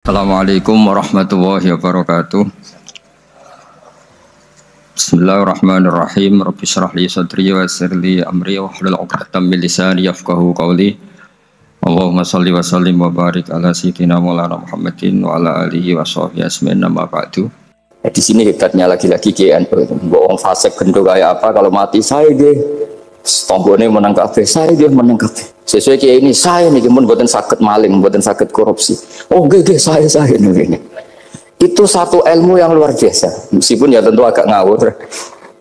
Assalamualaikum warahmatullahi wabarakatuh. Bismillahirrahmanirrahim. Rabbi shrah li sadri wa yassir li amri wahlul 'uqdatam min lisani yafqahu qawli. Allahumma shalli wa sallim wa barik ala sayyidina Maulana Muhammadin wa ala alihi wa sahbihi asmin nama ba'du. Di sini hebatnya lagi-lagi GNU itu. Bohong fasik gendho kayak apa kalau mati saya deh. Tombone menang kabeh, saya dia menang kabeh. Sesuai kayak ini saya nih mun mboten saged maling, mboten saged korupsi. Oh nggih saya ini. Itu satu ilmu yang luar biasa. Meskipun ya tentu agak ngawur.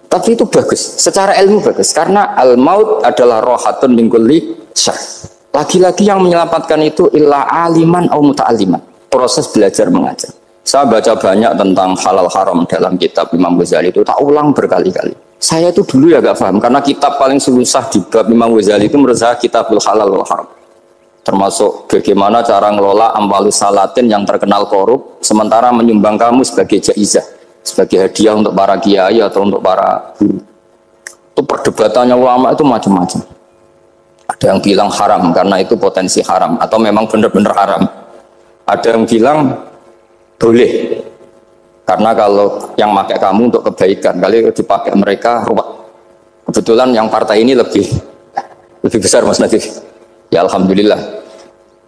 Tapi itu bagus. Secara ilmu bagus karena al-maut adalah rohatun min kulli syarr. Lagi-lagi yang menyelamatkan itu illa aliman au muta'alliman. Proses belajar mengajar. Saya baca banyak tentang halal haram dalam kitab Imam Ghazali itu tak ulang berkali-kali. Saya itu dulu ya gak paham karena kitab paling susah di bab Imam Ghazali itu menurut saya kitabul halal wal haram. Termasuk bagaimana cara ngelola amwalus salatin yang terkenal korup sementara menyumbang kamu sebagai jaizah, sebagai hadiah untuk para kiai atau untuk para guru. Itu perdebatannya ulama itu macam-macam. Ada yang bilang haram karena itu potensi haram atau memang benar-benar haram. Ada yang bilang boleh. Karena kalau yang pakai kamu untuk kebaikan, kali dipakai mereka ruwet. Kebetulan yang partai ini lebih besar Mas Nadif. Ya alhamdulillah.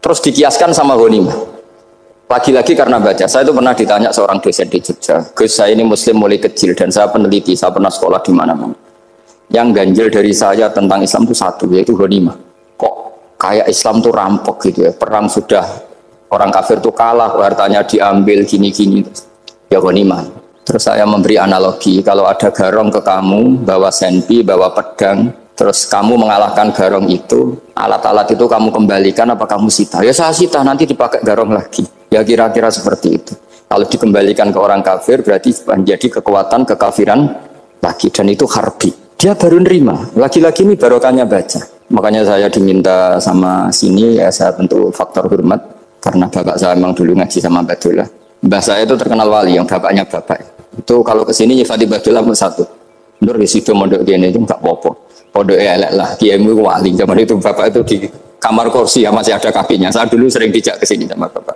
Terus dikiaskan sama ghanimah. Lagi-lagi karena baca, saya itu pernah ditanya seorang dosen di Jogja. Gus, saya ini muslim mulai kecil dan saya peneliti, saya pernah sekolah di mana-mana. Yang ganjil dari saya tentang Islam itu satu, yaitu ghanimah. Kok kayak Islam tuh rampok gitu ya. Perang sudah orang kafir tuh kalah, hartanya diambil gini-gini. Ya ghanimah. Terus saya memberi analogi, kalau ada garong ke kamu, bawa senpi, bawa pedang, terus kamu mengalahkan garong itu, alat-alat itu kamu kembalikan apa kamu sita? Ya saya sita, nanti dipakai garong lagi. Ya kira-kira seperti itu. Kalau dikembalikan ke orang kafir, berarti menjadi kekuatan kekafiran lagi. Dan itu harbi. Dia baru nerima. Lagi-lagi ini barokahnya baca. Makanya saya diminta sama sini, ya saya tentu faktor hormat. Karena bapak saya memang dulu ngaji sama Badullah. Mbah saya itu terkenal wali, yang bapaknya bapak. Itu kalau kesini nyifati Badullah satu. Nur di situ mondok gini itu nggak apa-apa. Pondok elek lah, kiaimu wali. Zaman itu bapak itu di kamar kursi ya masih ada kakinya. Saya dulu sering dijak ke sini sama bapak.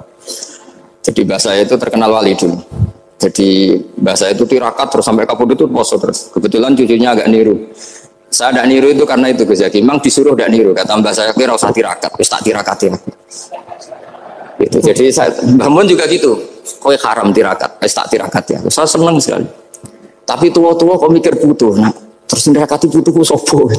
Jadi mbah saya itu terkenal wali dulu. Jadi mbah saya itu tirakat terus sampai kapundhut itu poso terus. Kebetulan cucunya agak niru. Saya tidak niru itu karena itu Gus Zaki. Memang disuruh tidak niru. Kata mbah saya kira usah tirakat, wis tak tirakatin. Gitu. Jadi saya bangun juga gitu. Kowe haram tirakat, tak tirakat ya. Saya senang sekali. Tapi tua-tua kok mikir butuh. Nah, terus tirakati butuhku sopo.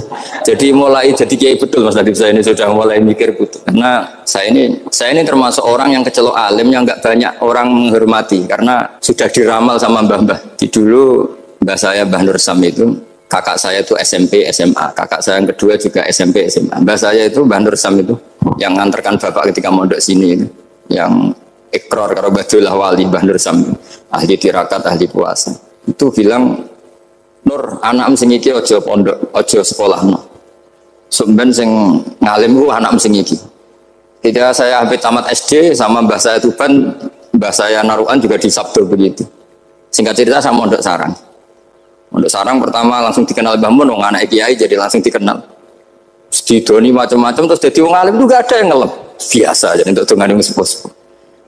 Jadi mulai jadi kiai betul Mas Nadif, saya ini sudah mulai mikir butuh. Karena saya ini termasuk orang yang kecelok alim yang enggak banyak orang menghormati karena sudah diramal sama mbah-mbah. Di dulu mbah saya Mbah Nur Sam itu kakak saya itu SMP SMA, kakak saya yang kedua juga SMP SMA. Mbah saya itu Mbah Nur Sam itu yang nganterkan bapak ketika mondok sini itu. Yang ikrar karo Badullah wali Mbah Nur Sam, ahli tirakat, ahli puasa. Itu bilang, Nur, anak sing iki aja pondok, aja sekolahno. Sumben sing ngalim ku anak sing iki. Ketika saya habis tamat SD sama mbah saya Tuban, mbah saya Narukan juga di Sabdo begitu. Singkat cerita sama Mondok Sarang. Mondok Sarang pertama langsung dikenal Mbah Mun, wong anak kiai jadi langsung dikenal. Didoni macam-macam terus jadi wong alim juga ada yang ngelem. Biasa aja untuk dengan yang sepuh-sepuh.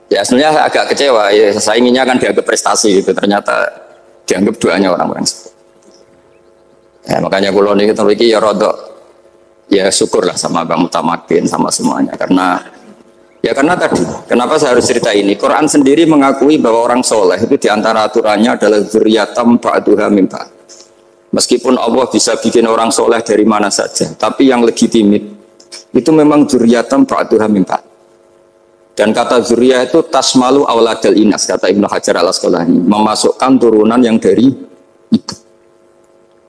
Ya sebenarnya saya agak kecewa ya, saya inginnya kan dianggap prestasi gitu, ternyata dianggap doanya orang-orang sepuh. Ya, makanya kalau ini kita ya rodok ya syukurlah sama Bang Mutamakin sama semuanya karena tadi kenapa saya harus cerita ini. Quran sendiri mengakui bahwa orang soleh itu diantara aturannya adalah dzurriyyatam ba'duha min ba'd. Meskipun Allah bisa bikin orang soleh dari mana saja, tapi yang legitimit itu memang dzurriyyatam ba'duha min ba'd. Dan kata dzurriyyah itu tasmalu auladal inas, kata Ibnu Hajar al-Asqalani, memasukkan turunan yang dari ibu.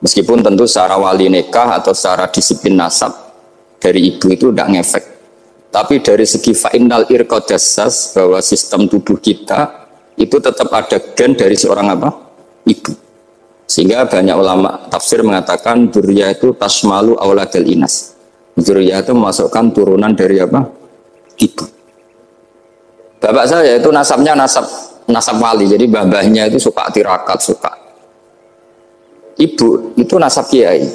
Meskipun tentu secara wali nikah atau secara disiplin nasab dari ibu itu tidak ngefek. Tapi dari segi fa'innal irqadassas, bahwa sistem tubuh kita itu tetap ada gen dari seorang apa? Ibu. Sehingga banyak ulama tafsir mengatakan dzurriyyah itu tasmalu auladal inas. Dzurriyyah itu memasukkan turunan dari apa? Ibu. Bapak saya itu nasabnya nasab wali, jadi babahnya itu suka tirakat, suka. Ibu itu nasab kiai.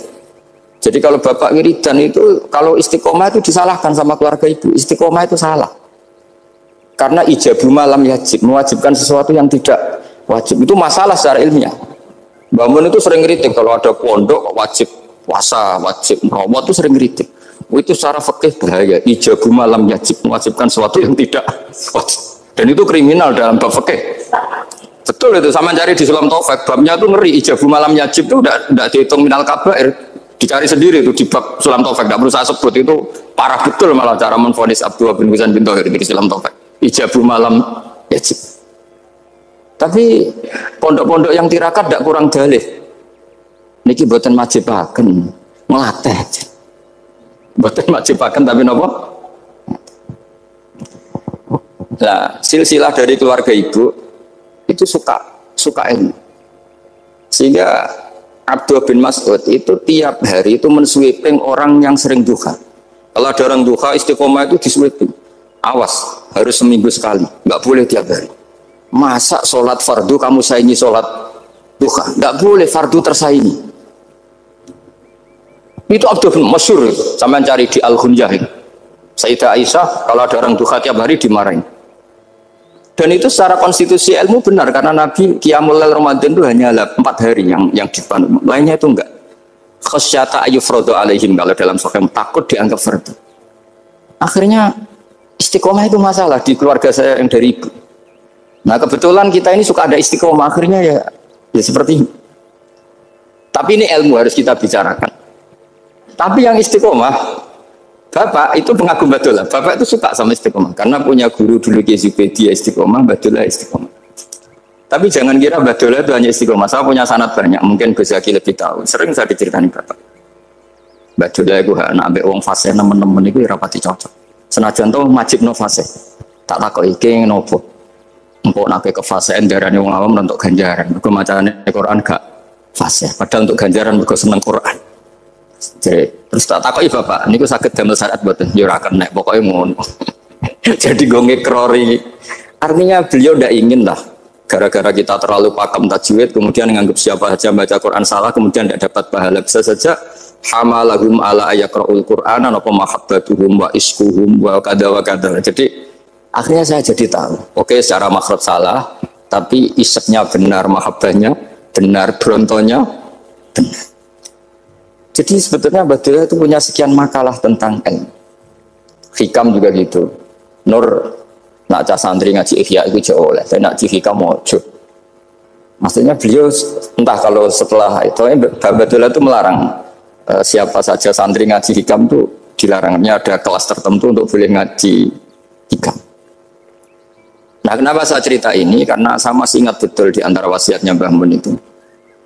Jadi kalau bapak wiridan itu, kalau istiqomah itu disalahkan sama keluarga ibu. Istiqomah itu salah. Karena ijabu malam yajib, mewajibkan sesuatu yang tidak wajib. Itu masalah secara ilmiah. Mbah Mun itu sering kritik kalau ada pondok wajib puasa, wajib merawat itu sering kritik. Itu secara fikih bahaya. Ijabu malam yajib, mewajibkan sesuatu yang tidak wajib. Dan itu kriminal dalam bab fikih. Betul itu, sama cari di Sulam Taufik, babnya itu ngeri. Ijabu malam yajib itu tidak dihitung minal kabair, dicari sendiri itu di bab Sulam Taufik, tidak perlu saya sebut, itu parah betul malah cara menvonis Abdullah bin Husain bin Thohir di Sulam Taufik. Ijabu malam yajib. Tapi pondok-pondok yang tirakat tidak kurang dalih. Niki boten majibaken, ngelatih. Boten majibaken tapi nopo? Nah, silsilah dari keluarga ibu itu suka ilmu, sehingga Abdullah bin Mas'ud itu tiap hari itu mensweeping orang yang sering duha. Kalau ada orang duha istiqomah itu disweeping, awas harus seminggu sekali, nggak boleh tiap hari. Masa sholat fardu kamu saingi sholat duha, nggak boleh, fardu tersaingi. Itu Abdullah bin Masyhur, sampai cari di Al-Hunyah. Sayyidah Aisyah kalau ada orang duha tiap hari dimarahin. Dan itu secara konstitusi ilmu benar, karena Nabi Qiyamul Lail Ramadan itu hanya 4 hari yang dipandu, lainnya itu enggak. Khasyata ayyufradu alaihim, kalau dalam sahih takut dianggap fardu. Akhirnya istiqomah itu masalah di keluarga saya yang dari ibu. Nah kebetulan kita ini suka ada istiqomah, akhirnya ya seperti ini. Tapi ini ilmu harus kita bicarakan. Tapi yang istiqomah, Bapak itu pengagum Badullah. Bapak itu suka sama istiqomah karena punya guru dulu Ki Zubaidi istiqomah, Badullah istiqomah. Tapi jangan kira Badullah itu hanya istiqomah. Saya punya sanad banyak, mungkin Gus Zaki lebih tahu. Sering saya diceritani Bapak. Badullah itu anak ambek wong fase nemen-nemen itu rapati cocok. Senajan to majib no fase. Tak takoki iki nopo. Engko nek ke fase darane wong awam untuk ganjaran. Mergo macane Quran gak fase. Padahal untuk ganjaran mergo seneng Quran. Jadi, terus tak takoki Bapak, niku saged damel syarat mboten? Ya ora kenek, pokoke ngono. Jadi gue ngekrori. Artinya beliau ndak ingin lah gara-gara kita terlalu pakem tajwid kemudian menganggap siapa saja baca Quran salah kemudian tidak dapat pahala. Bisa saja hamalahum ala ayakra'ul Qur'ana napa mahabbatuhum wa iskuhum wa kada wa kada. Jadi akhirnya saya jadi tahu. Oke, secara makhraj salah, tapi iseknya benar, mahabbahnya benar, brontonya benar. Jadi sebetulnya Badullah itu punya sekian makalah tentang ilmu. Hikam juga gitu. Nur nak cah santri ngaji ihya itu jauh oleh. Saya nak hikam mojo. Maksudnya beliau entah kalau setelah itu Badullah itu melarang siapa saja santri ngaji hikam itu dilarangnya ada kelas tertentu untuk boleh ngaji hikam. Nah kenapa saya cerita ini? Karena saya masih ingat betul di antara wasiatnya Mbah Mun itu.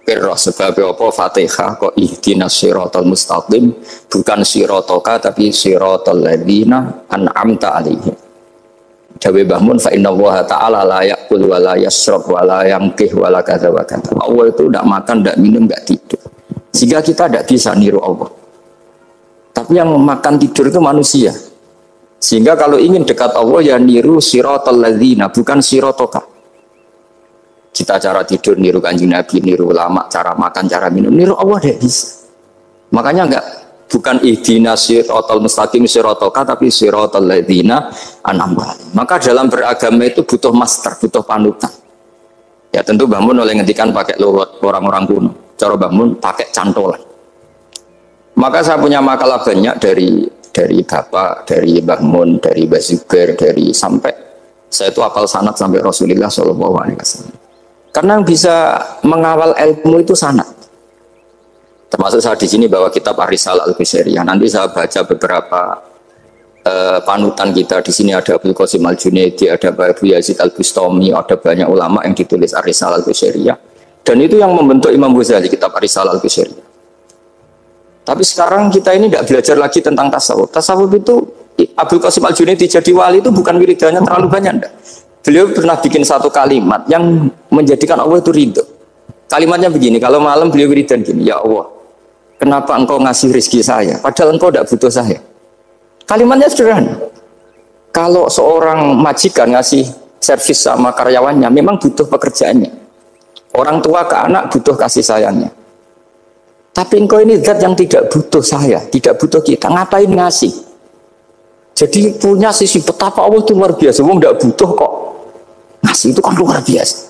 Sebab apa Fatihah kok ihdinas siratal mustaqim, bukan siratoka tapi siratal ladzina an'amta alaihim. Dawe Mbah Mun fa inna Allaha ta'ala la ya'kul wa la yashrab wa la yamkih wa la kadza wa kadza. Allah itu tidak makan, tidak minum, tidak tidur. Sehingga kita tidak bisa niru Allah. Tapi yang makan tidur itu manusia. Sehingga kalau ingin dekat Allah ya niru siratal ladzina, bukan siratoka. Kita cara tidur niru Kanjeng Nabi, niru ulama, cara makan, cara minum, niru Allah deh bisa. Makanya enggak, bukan ihdinas siratal mustaqim siratoka tapi siratal ladzina an'amta. Maka dalam beragama itu butuh master, butuh panutan. Ya tentu Mbah Mun oleh ngendikan pakai lurut orang-orang kuno. Cara Mbah Mun pakai cantolan. Maka saya punya makalah banyak dari Bapak, dari Mbah Mun, dari Mbah Zubair, dari sampai saya itu hafal sanad sampai Rasulullah SAW. Karena yang bisa mengawal ilmu itu sanad. Termasuk saya di sini bawa kitab Ar-Risalah Al-Qusairiyah. Nanti saya baca beberapa panutan kita. Di sini ada Abdul Qasim Al-Junaidi, ada Abu Yazid Al-Bustami, ada banyak ulama yang ditulis Ar-Risalah Al-Qusairiyah. Dan itu yang membentuk Imam Ghazali, kitab Ar-Risalah Al-Qusairiyah. Tapi sekarang kita ini tidak belajar lagi tentang tasawuf. Tasawuf itu Abdul Qasim Al-Junaidi jadi wali itu bukan wiridannya terlalu banyak, enggak. Beliau pernah bikin satu kalimat yang menjadikan Allah itu ridho. Kalimatnya begini, kalau malam beliau wiridan gini, ya Allah, kenapa engkau ngasih rezeki saya, padahal engkau tidak butuh saya. Kalimatnya sederhana. Kalau seorang majikan ngasih servis sama karyawannya, memang butuh pekerjaannya. Orang tua ke anak butuh kasih sayangnya. Tapi engkau ini zat yang tidak butuh saya, tidak butuh kita, ngapain ngasih? Jadi punya sisi betapa Allah itu luar biasa. Wong tidak butuh kok ngasih, itu kan luar biasa.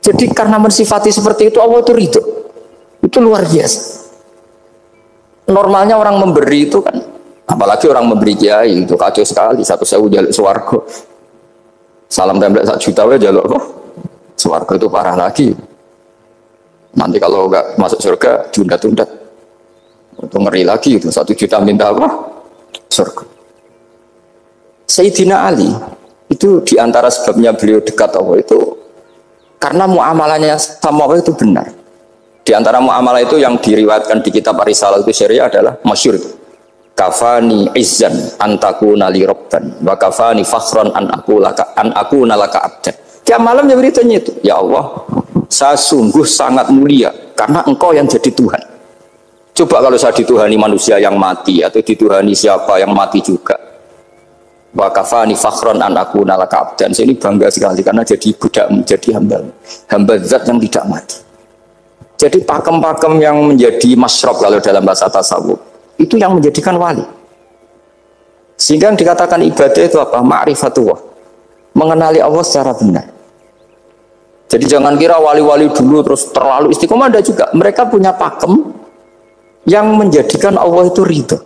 Jadi karena mensifati seperti itu Allah itu ridho. Itu luar biasa. Normalnya orang memberi itu kan, apalagi orang memberi kiai itu kacau sekali. 1.000 jaluk swarga. Salam template 1 juta wae jaluk kok. Swarga itu parah lagi. Nanti kalau enggak masuk surga tunda-tunda. Itu ngeri lagi itu 1 juta minta apa? Surga. Sayyidina Ali itu diantara sebabnya beliau dekat Allah itu karena muamalahnya sama Allah itu benar. Di antara muamalah itu yang diriwayatkan di kitab Risalah itu syariah adalah masyhur itu. Kafani izzan antakuna li rabban wa kafani fakhran an aku nalaka abdan. Tiap malam dia beritanya itu, ya Allah, saya sungguh sangat mulia karena engkau yang jadi Tuhan. Coba kalau saya dituhani manusia yang mati atau dituhani siapa yang mati juga. Wa kafani fakhran an aku nalaka abdan. Saya ini bangga sekali karena jadi budak, menjadi hamba zat yang tidak mati. Jadi pakem-pakem yang menjadi masyrab kalau dalam bahasa tasawuf itu yang menjadikan wali. Sehingga yang dikatakan ibadah itu apa? Ma'rifatullah. Mengenali Allah secara benar. Jadi jangan kira wali-wali dulu terus terlalu istiqomah, ada juga. Mereka punya pakem yang menjadikan Allah itu ridho.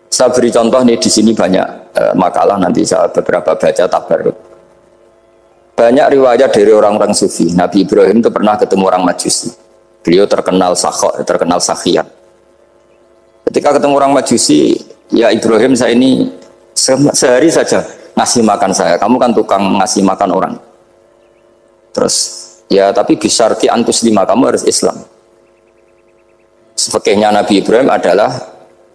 Saya beri contoh nih, di sini banyak makalah, nanti saya beberapa baca tabarruk. Banyak riwayat dari orang-orang sufi. Nabi Ibrahim itu pernah ketemu orang Majusi. Beliau terkenal sakhok, terkenal sakhiyat. Ketika ketemu orang Majusi, ya Ibrahim, saya ini sehari saja ngasih makan saya. Kamu kan tukang ngasih makan orang. Terus, ya tapi bisyarti antus lima, kamu harus Islam. Fakihnya Nabi Ibrahim adalah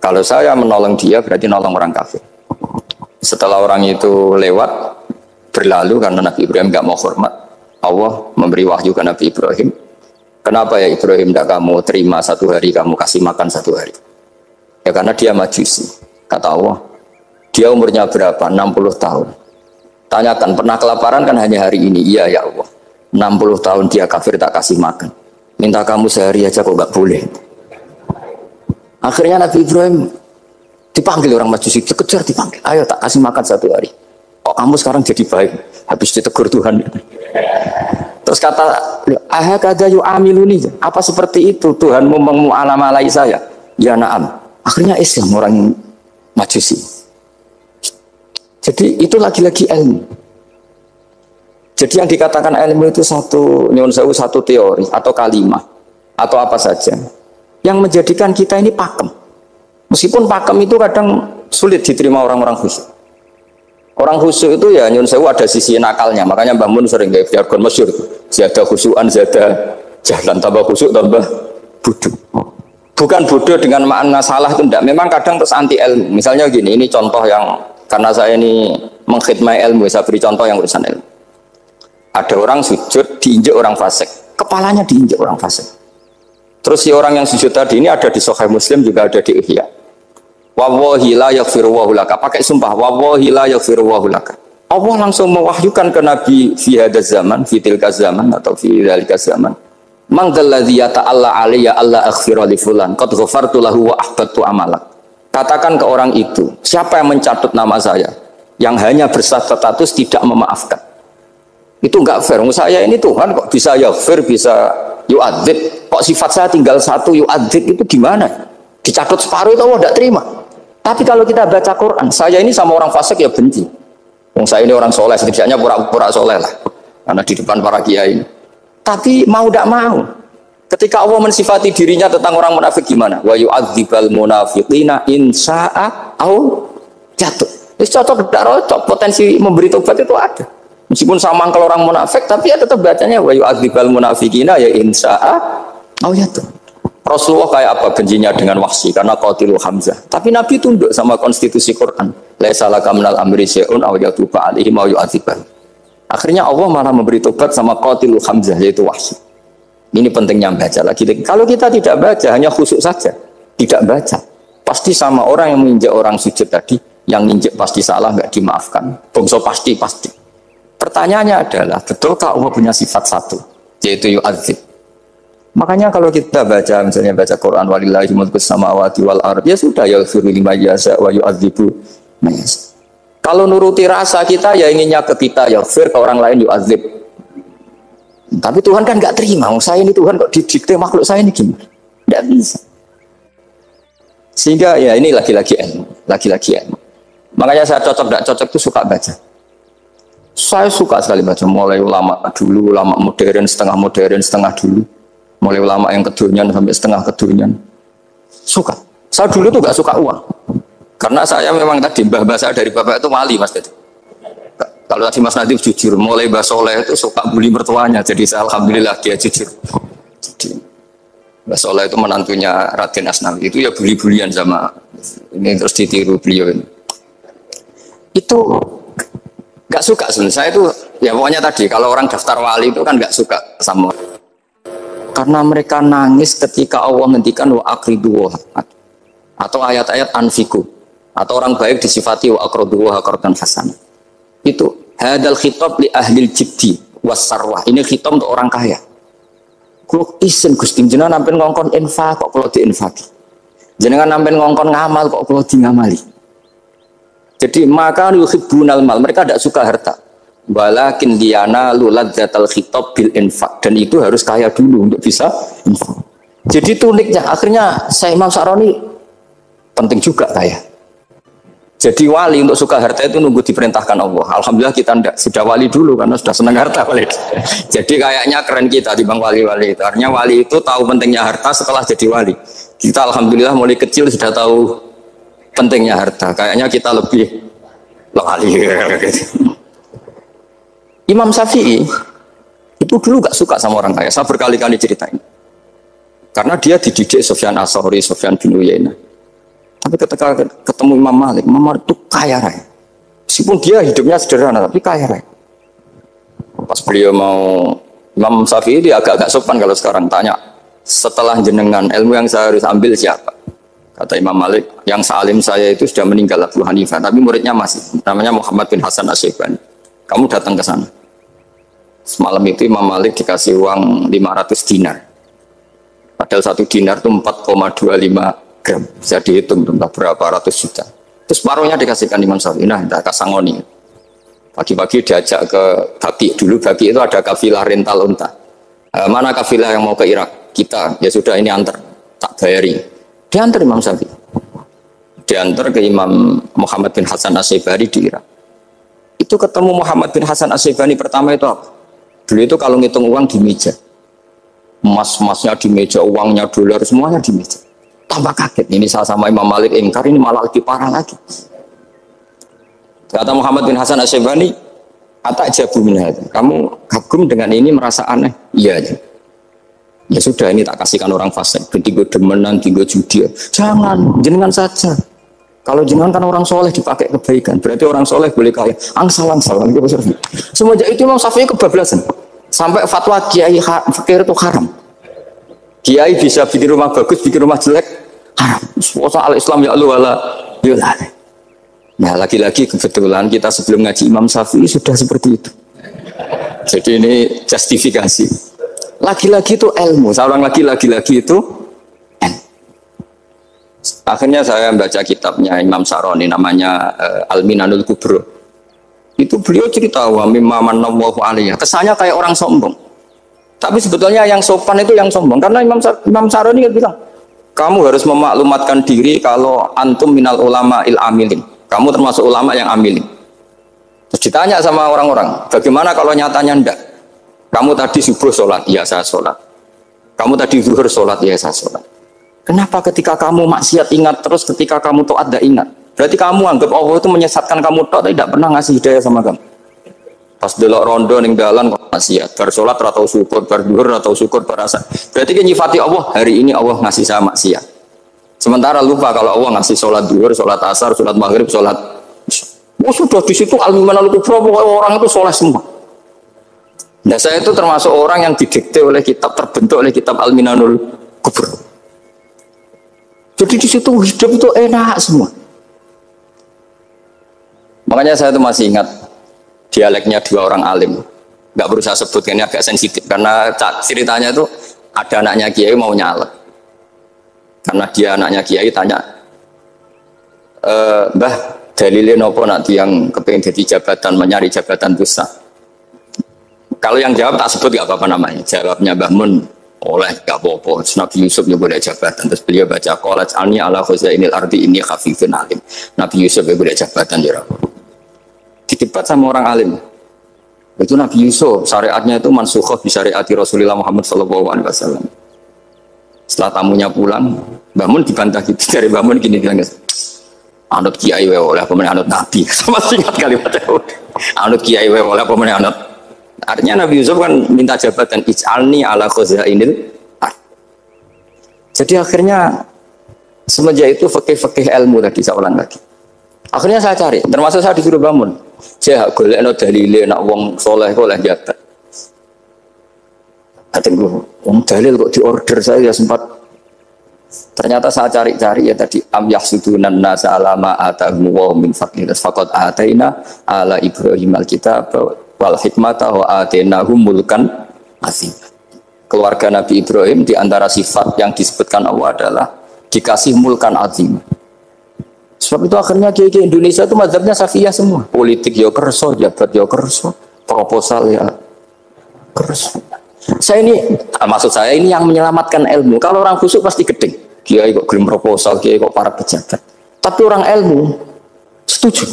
kalau saya menolong dia berarti nolong orang kafir. Setelah orang itu lewat berlalu karena Nabi Ibrahim nggak mau hormat, Allah memberi wahyu ke Nabi Ibrahim. Kenapa ya Ibrahim tidak kamu terima 1 hari, kamu kasih makan 1 hari? Ya karena dia Majusi. Kata Allah, dia umurnya berapa? 60 tahun. Tanyakan, pernah kelaparan kan hanya hari ini? Iya ya Allah. 60 tahun dia kafir tak kasih makan. Minta kamu sehari aja kok nggak boleh. Akhirnya Nabi Ibrahim dipanggil orang Majusi, dikejar dipanggil. Ayo tak kasih makan 1 hari. Kok kamu sekarang jadi baik? Habis ditegur Tuhan. Terus kata, ahakada yu'amiluni. Apa seperti itu Tuhanmu mengu'alamalai saya? Ya na'am. Akhirnya Islam orang Majusi. Jadi itu lagi-lagi ilmu. Jadi yang dikatakan ilmu itu satu teori atau kalimat atau apa saja yang menjadikan kita ini pakem. Meskipun pakem itu kadang sulit diterima orang-orang khusyuk. Orang khusyuk itu ya nyun sewu ada sisi nakalnya. Makanya Mbah Mun sering gaya jargon masyhur. Zada khusyuan, zada jalan, tambah khusyuk tambah bodoh. Bukan bodoh dengan makna salah itu enggak. Memang kadang terus anti ilmu. Misalnya gini, ini contoh yang karena saya ini mengkhidmati ilmu, saya beri contoh yang urusan ilmu. Ada orang sujud diinjak orang fasik, kepalanya diinjak orang fasik. Terus si orang yang sujud tadi ini ada di Sahih Muslim, juga ada di Ihya. Wallahi la yaghfirullahu laka, pakai sumpah, wallahi la yaghfirullahu laka. Allah langsung mewahyukan ke Nabi fi hadzal zaman, fi tilka zaman atau fi dzalika zaman. Man dzalladzi yata'alla alayya alla aghfira li fulan qad ghafartu lahu wa ahbattu amalak. Katakan ke orang itu, siapa yang mencatut nama saya yang hanya berstatus tidak memaafkan. Itu enggak fair. Saya ini Tuhan kok bisa yaghfir, bisa yu'adzib. Kok sifat saya tinggal 1 yu'adzib, itu gimana? Dicatut separuh itu Allah tidak terima. Tapi kalau kita baca Quran, saya ini sama orang fasik ya benci. Saya ini orang soleh, setidaknya pura-pura soleh lah. Karena di depan para kiai. Tapi mau tidak mau, ketika Allah mensifati dirinya tentang orang munafik gimana? Wa yu'adzibal munafiqina in sya'a au jatuh. Itu cocok tidak cocok, potensi memberi tobat itu ada. Meskipun sama kalau orang munafik, tapi ya tetap bacanya wa yu'adzibal munafiqina ya in sya'a au jatuh. Rasulullah kayak apa bencinya dengan Wahsy karena qatilu Hamzah. Tapi Nabi tunduk sama konstitusi Quran. Laisa laka minal amri syai'un aw yatuba alaihim aw yu'adzibah. Akhirnya Allah malah memberi tobat sama qatilu Hamzah, yaitu Wahsy. Ini pentingnya baca lagi. Kalau kita tidak baca, hanya khusyuk saja, tidak baca, pasti sama orang yang menginjak orang sujud tadi, yang injak pasti salah, nggak dimaafkan. Bongso pasti. Pertanyaannya adalah, betulkah Allah punya sifat 1, yaitu yu'adzib? Makanya kalau kita baca misalnya baca Quran walillahi mulkus samawati wal ardh ya sudah ya firu lima yasa wa yu'adzibu mayas. Kalau nuruti rasa kita ya inginnya ke kita ya fir ke orang lain yu'adzib. Tapi Tuhan kan nggak terima. Saya ini Tuhan kok didikte makhluk saya ini gimana? Nggak bisa. Sehingga ya ini lagi-lagi ilmu, lagi-lagi ilmu. Makanya saya cocok nggak cocok itu suka baca. Saya suka sekali baca mulai ulama dulu, ulama modern, setengah dulu. Mulai ulama yang kedunian sampai setengah kedunian. Suka. Saya dulu tuh gak suka uang. Karena saya memang tadi mbah-mbah saya dari bapak itu wali mas tadi. Kalau tadi Mas Nadif jujur, mulai Mbah Soleh itu suka bully mertuanya. Jadi saya alhamdulillah dia jujur. Jadi Mbah Soleh itu menantunya Raden Asnawi. Itu ya bully-bulian sama ini terus ditiru beliau ini. Itu gak suka sebenarnya. Saya itu ya pokoknya tadi kalau orang daftar wali itu kan gak suka sama. Karena mereka nangis ketika Allah menghentikan wa aqridu atau ayat-ayat anfiku atau orang baik disifati wa aqridu wa qardan hasan. Itu hadal khitab li ahlil jiddi wasarwah. Ini khitab untuk orang kaya. Kulo isen Gusti jenengan nampen ngongkon infak kok kulo diinfaki. Jenengan nampen ngongkon ngamal kok kulo di ngamali. Jadi maka yuhibbunal mal, mereka tidak suka harta. Walakin diana luladzatal khitab bil infak, dan itu harus kaya dulu untuk bisa infak. Jadi itu uniknya, akhirnya saya Imam Sa'roni penting juga kaya. Jadi wali untuk suka harta itu nunggu diperintahkan Allah. Alhamdulillah kita tidak, sudah wali dulu karena sudah senang harta wali. Jadi kayaknya keren kita di bang wali-wali itu. Artinya wali itu tahu pentingnya harta setelah jadi wali. Kita alhamdulillah mulai kecil sudah tahu pentingnya harta. Kayaknya kita lebih wali. Imam Syafi'i itu dulu gak suka sama orang kaya. Saya berkali-kali ceritain. Karena dia dididik Sufyan As-Tsauri, Sufyan bin Uyainah. Tapi ketika ketemu Imam Malik itu kaya raya. Meskipun dia hidupnya sederhana, tapi kaya raya. Pas beliau mau Imam Syafi'i dia agak-agak sopan kalau sekarang tanya. Setelah jenengan ilmu yang saya harus ambil siapa? Kata Imam Malik, yang salim saya itu sudah meninggal Abu Hanifah, tapi muridnya masih. Namanya Muhammad bin Hasan Asy-Syaibani. Kamu datang ke sana. Semalam itu Imam Malik dikasih uang 500 dinar. Padahal 1 dinar itu 4,25 gram. Bisa dihitung entah berapa ratus juta. Terus separuhnya dikasihkan Imam Syafi'i. Nah, entah kasangoni. Pagi-pagi diajak ke Baki. Dulu Baki itu ada kafilah rental unta. Mana kafilah yang mau ke Irak? Kita. Ya sudah ini antar. Tak bayari. Diantar Imam Syafi'i. Diantar ke Imam Muhammad bin Hasan Asy-Syaibani di Irak. Itu ketemu Muhammad bin Hasan Asy-Syaibani pertama itu apa? Beliau itu kalau ngitung uang di meja. Emas-emasnya di meja, uangnya dolar, semuanya di meja. Tambah kaget, ini saya sama Imam Malik ingkar, ini malah lebih parah lagi. Kata Muhammad bin Hasan Asy-Syaibani, atak jabu minha, kamu kagum dengan ini merasa aneh? Iya aja. Ya sudah, ini tak kasihkan orang fasik, tiga demenan, tiga judi. Jangan, jenengan saja. Kalau jenengan kan orang soleh dipakai kebaikan, berarti orang soleh boleh kaya. Angsal-angsal. Semenjak itu Imam Syafi'i kebablasan. Sampai fatwa kiai fakir itu haram. Kiai bisa bikin rumah bagus, bikin rumah jelek, haram. Soal Islam ya Allah wala yullah. Nah lagi-lagi kebetulan kita sebelum ngaji Imam Syafi'i sudah seperti itu. Jadi ini justifikasi. Lagi-lagi itu ilmu. Saya ulang lagi-lagi itu akhirnya saya baca kitabnya Imam Sa'roni namanya Al-Minanul Kubro. Itu beliau cerita wa mimma manallahu alaihi. Kesannya kayak orang sombong. Tapi sebetulnya yang sopan itu yang sombong karena Imam Sa'roni bilang, kamu harus memaklumatkan diri kalau antum minal ulama il amilin. Kamu termasuk ulama yang amilin. Terus ditanya sama orang-orang, bagaimana kalau nyatanya enggak? Kamu tadi subuh sholat, iya saya sholat. Kamu tadi zuhur sholat, iya saya sholat. Kenapa ketika kamu maksiat ingat terus, ketika kamu taat tidak ingat? Berarti kamu anggap Allah itu menyesatkan kamu taat, tidak pernah ngasih hidayah sama kamu. Pas delok rondo ning dalan kok maksiat, bar salat atau syukur, bar zuhur atau syukur berasa. Berarti kan nyifati Allah, hari ini Allah ngasih saya maksiat. Sementara lupa kalau Allah ngasih sholat zuhur, sholat asar, sholat maghrib, sholat. Oh sudah di situ Al-Minanul Kubro, orang itu soleh semua. Nah saya itu termasuk orang yang didikte oleh kitab, terbentuk oleh kitab Al-Minanul Kubro. Jadi di situ hidup itu enak semua. Makanya saya itu masih ingat dialeknya dua orang alim. Nggak berusaha sebut, ini agak sensitif karena ceritanya itu Ada anaknya kiai mau nyalek. Karena dia anaknya kiai tanya, Mbah, dalilnya nopo nanti yang kepengen jadi jabatan, mencari jabatan besar. Kalau yang jawab tak sebut gak apa-apa namanya. Jawabnya Mbah Mun, oleh gak apa-apa. Nabi Yusuf ya boleh jabatan. Terus beliau baca qalat alni ala khuzainil ardi ini khafifun alim. Nabi Yusuf ya boleh jabatan ya. Didebat sama orang alim. Itu Nabi Yusuf, syariatnya itu mansukhoh di syariati Rasulullah Muhammad SAW. Setelah tamunya pulang, Mbah Mun dibantah gitu. Dari Mbah Mun gini bilang, anut kiai oleh pemenang anut Nabi. Sama singkat kalimat itu. Anut kiai oleh pemenang anut. Artinya Nabi Yusuf kan minta jabatan ij'alni ala khuzainil ard. Jadi akhirnya semenjak itu fikih ilmu tadi saya ulang lagi. Akhirnya saya cari, termasuk saya disuruh bangun. Saya golekno dalile nak wong soleh oleh jabat. Katanya wong dalil kok diorder saya sempat. Ternyata saya cari-cari ya tadi am yahsudunan nasa alama atahum wa min fadlih faqad ataina ala Ibrahim alkitab wal hikmata wa atainahum mulkan azim. Keluarga Nabi Ibrahim di antara sifat yang disebutkan Allah adalah dikasih mulkan azim. Sebab itu akhirnya kiai Indonesia itu mazhabnya Safiyah semua. Politik ya kerso, jabat ya kerso, proposal ya kerso. Saya ini, maksud saya ini yang menyelamatkan ilmu. Kalau orang khusyuk pasti gedeng. Kiai kok kirim proposal, kiai kok para pejabat. Tapi orang ilmu setuju.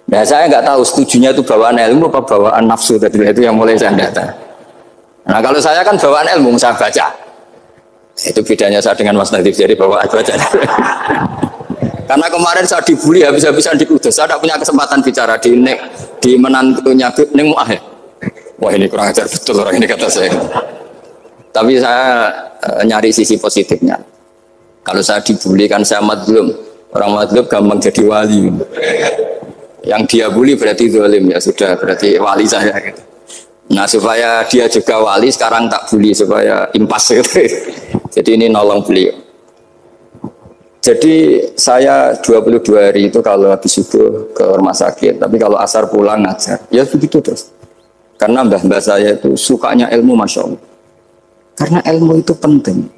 Nah saya nggak tahu setujunya itu bawaan ilmu apa bawaan nafsu tadi itu yang mulai saya data. Nah kalau saya kan bawaan ilmu saya baca. Itu bedanya saya dengan Mas Nadif jadi bawaan baca. Karena kemarin saya dibully habis-habisan di Kudus. Saya tidak punya kesempatan bicara di menantunya Neng Mu'ah. Wah ini kurang ajar betul orang ini kata saya. Tapi saya nyari sisi positifnya. Kalau saya dibully kan saya madlum. Orang madlum gampang jadi wali. Yang dia bully berarti zalim ya sudah berarti wali saya. Gitu. Nah supaya dia juga wali sekarang tak bully supaya impas gitu. Jadi ini nolong beliau. Jadi saya 22 hari itu kalau habis subuh ke rumah sakit, tapi kalau asar pulang ngajar, ya begitu terus. Karena mbah-mbah saya itu sukanya ilmu, Masya Allah. Karena ilmu itu penting.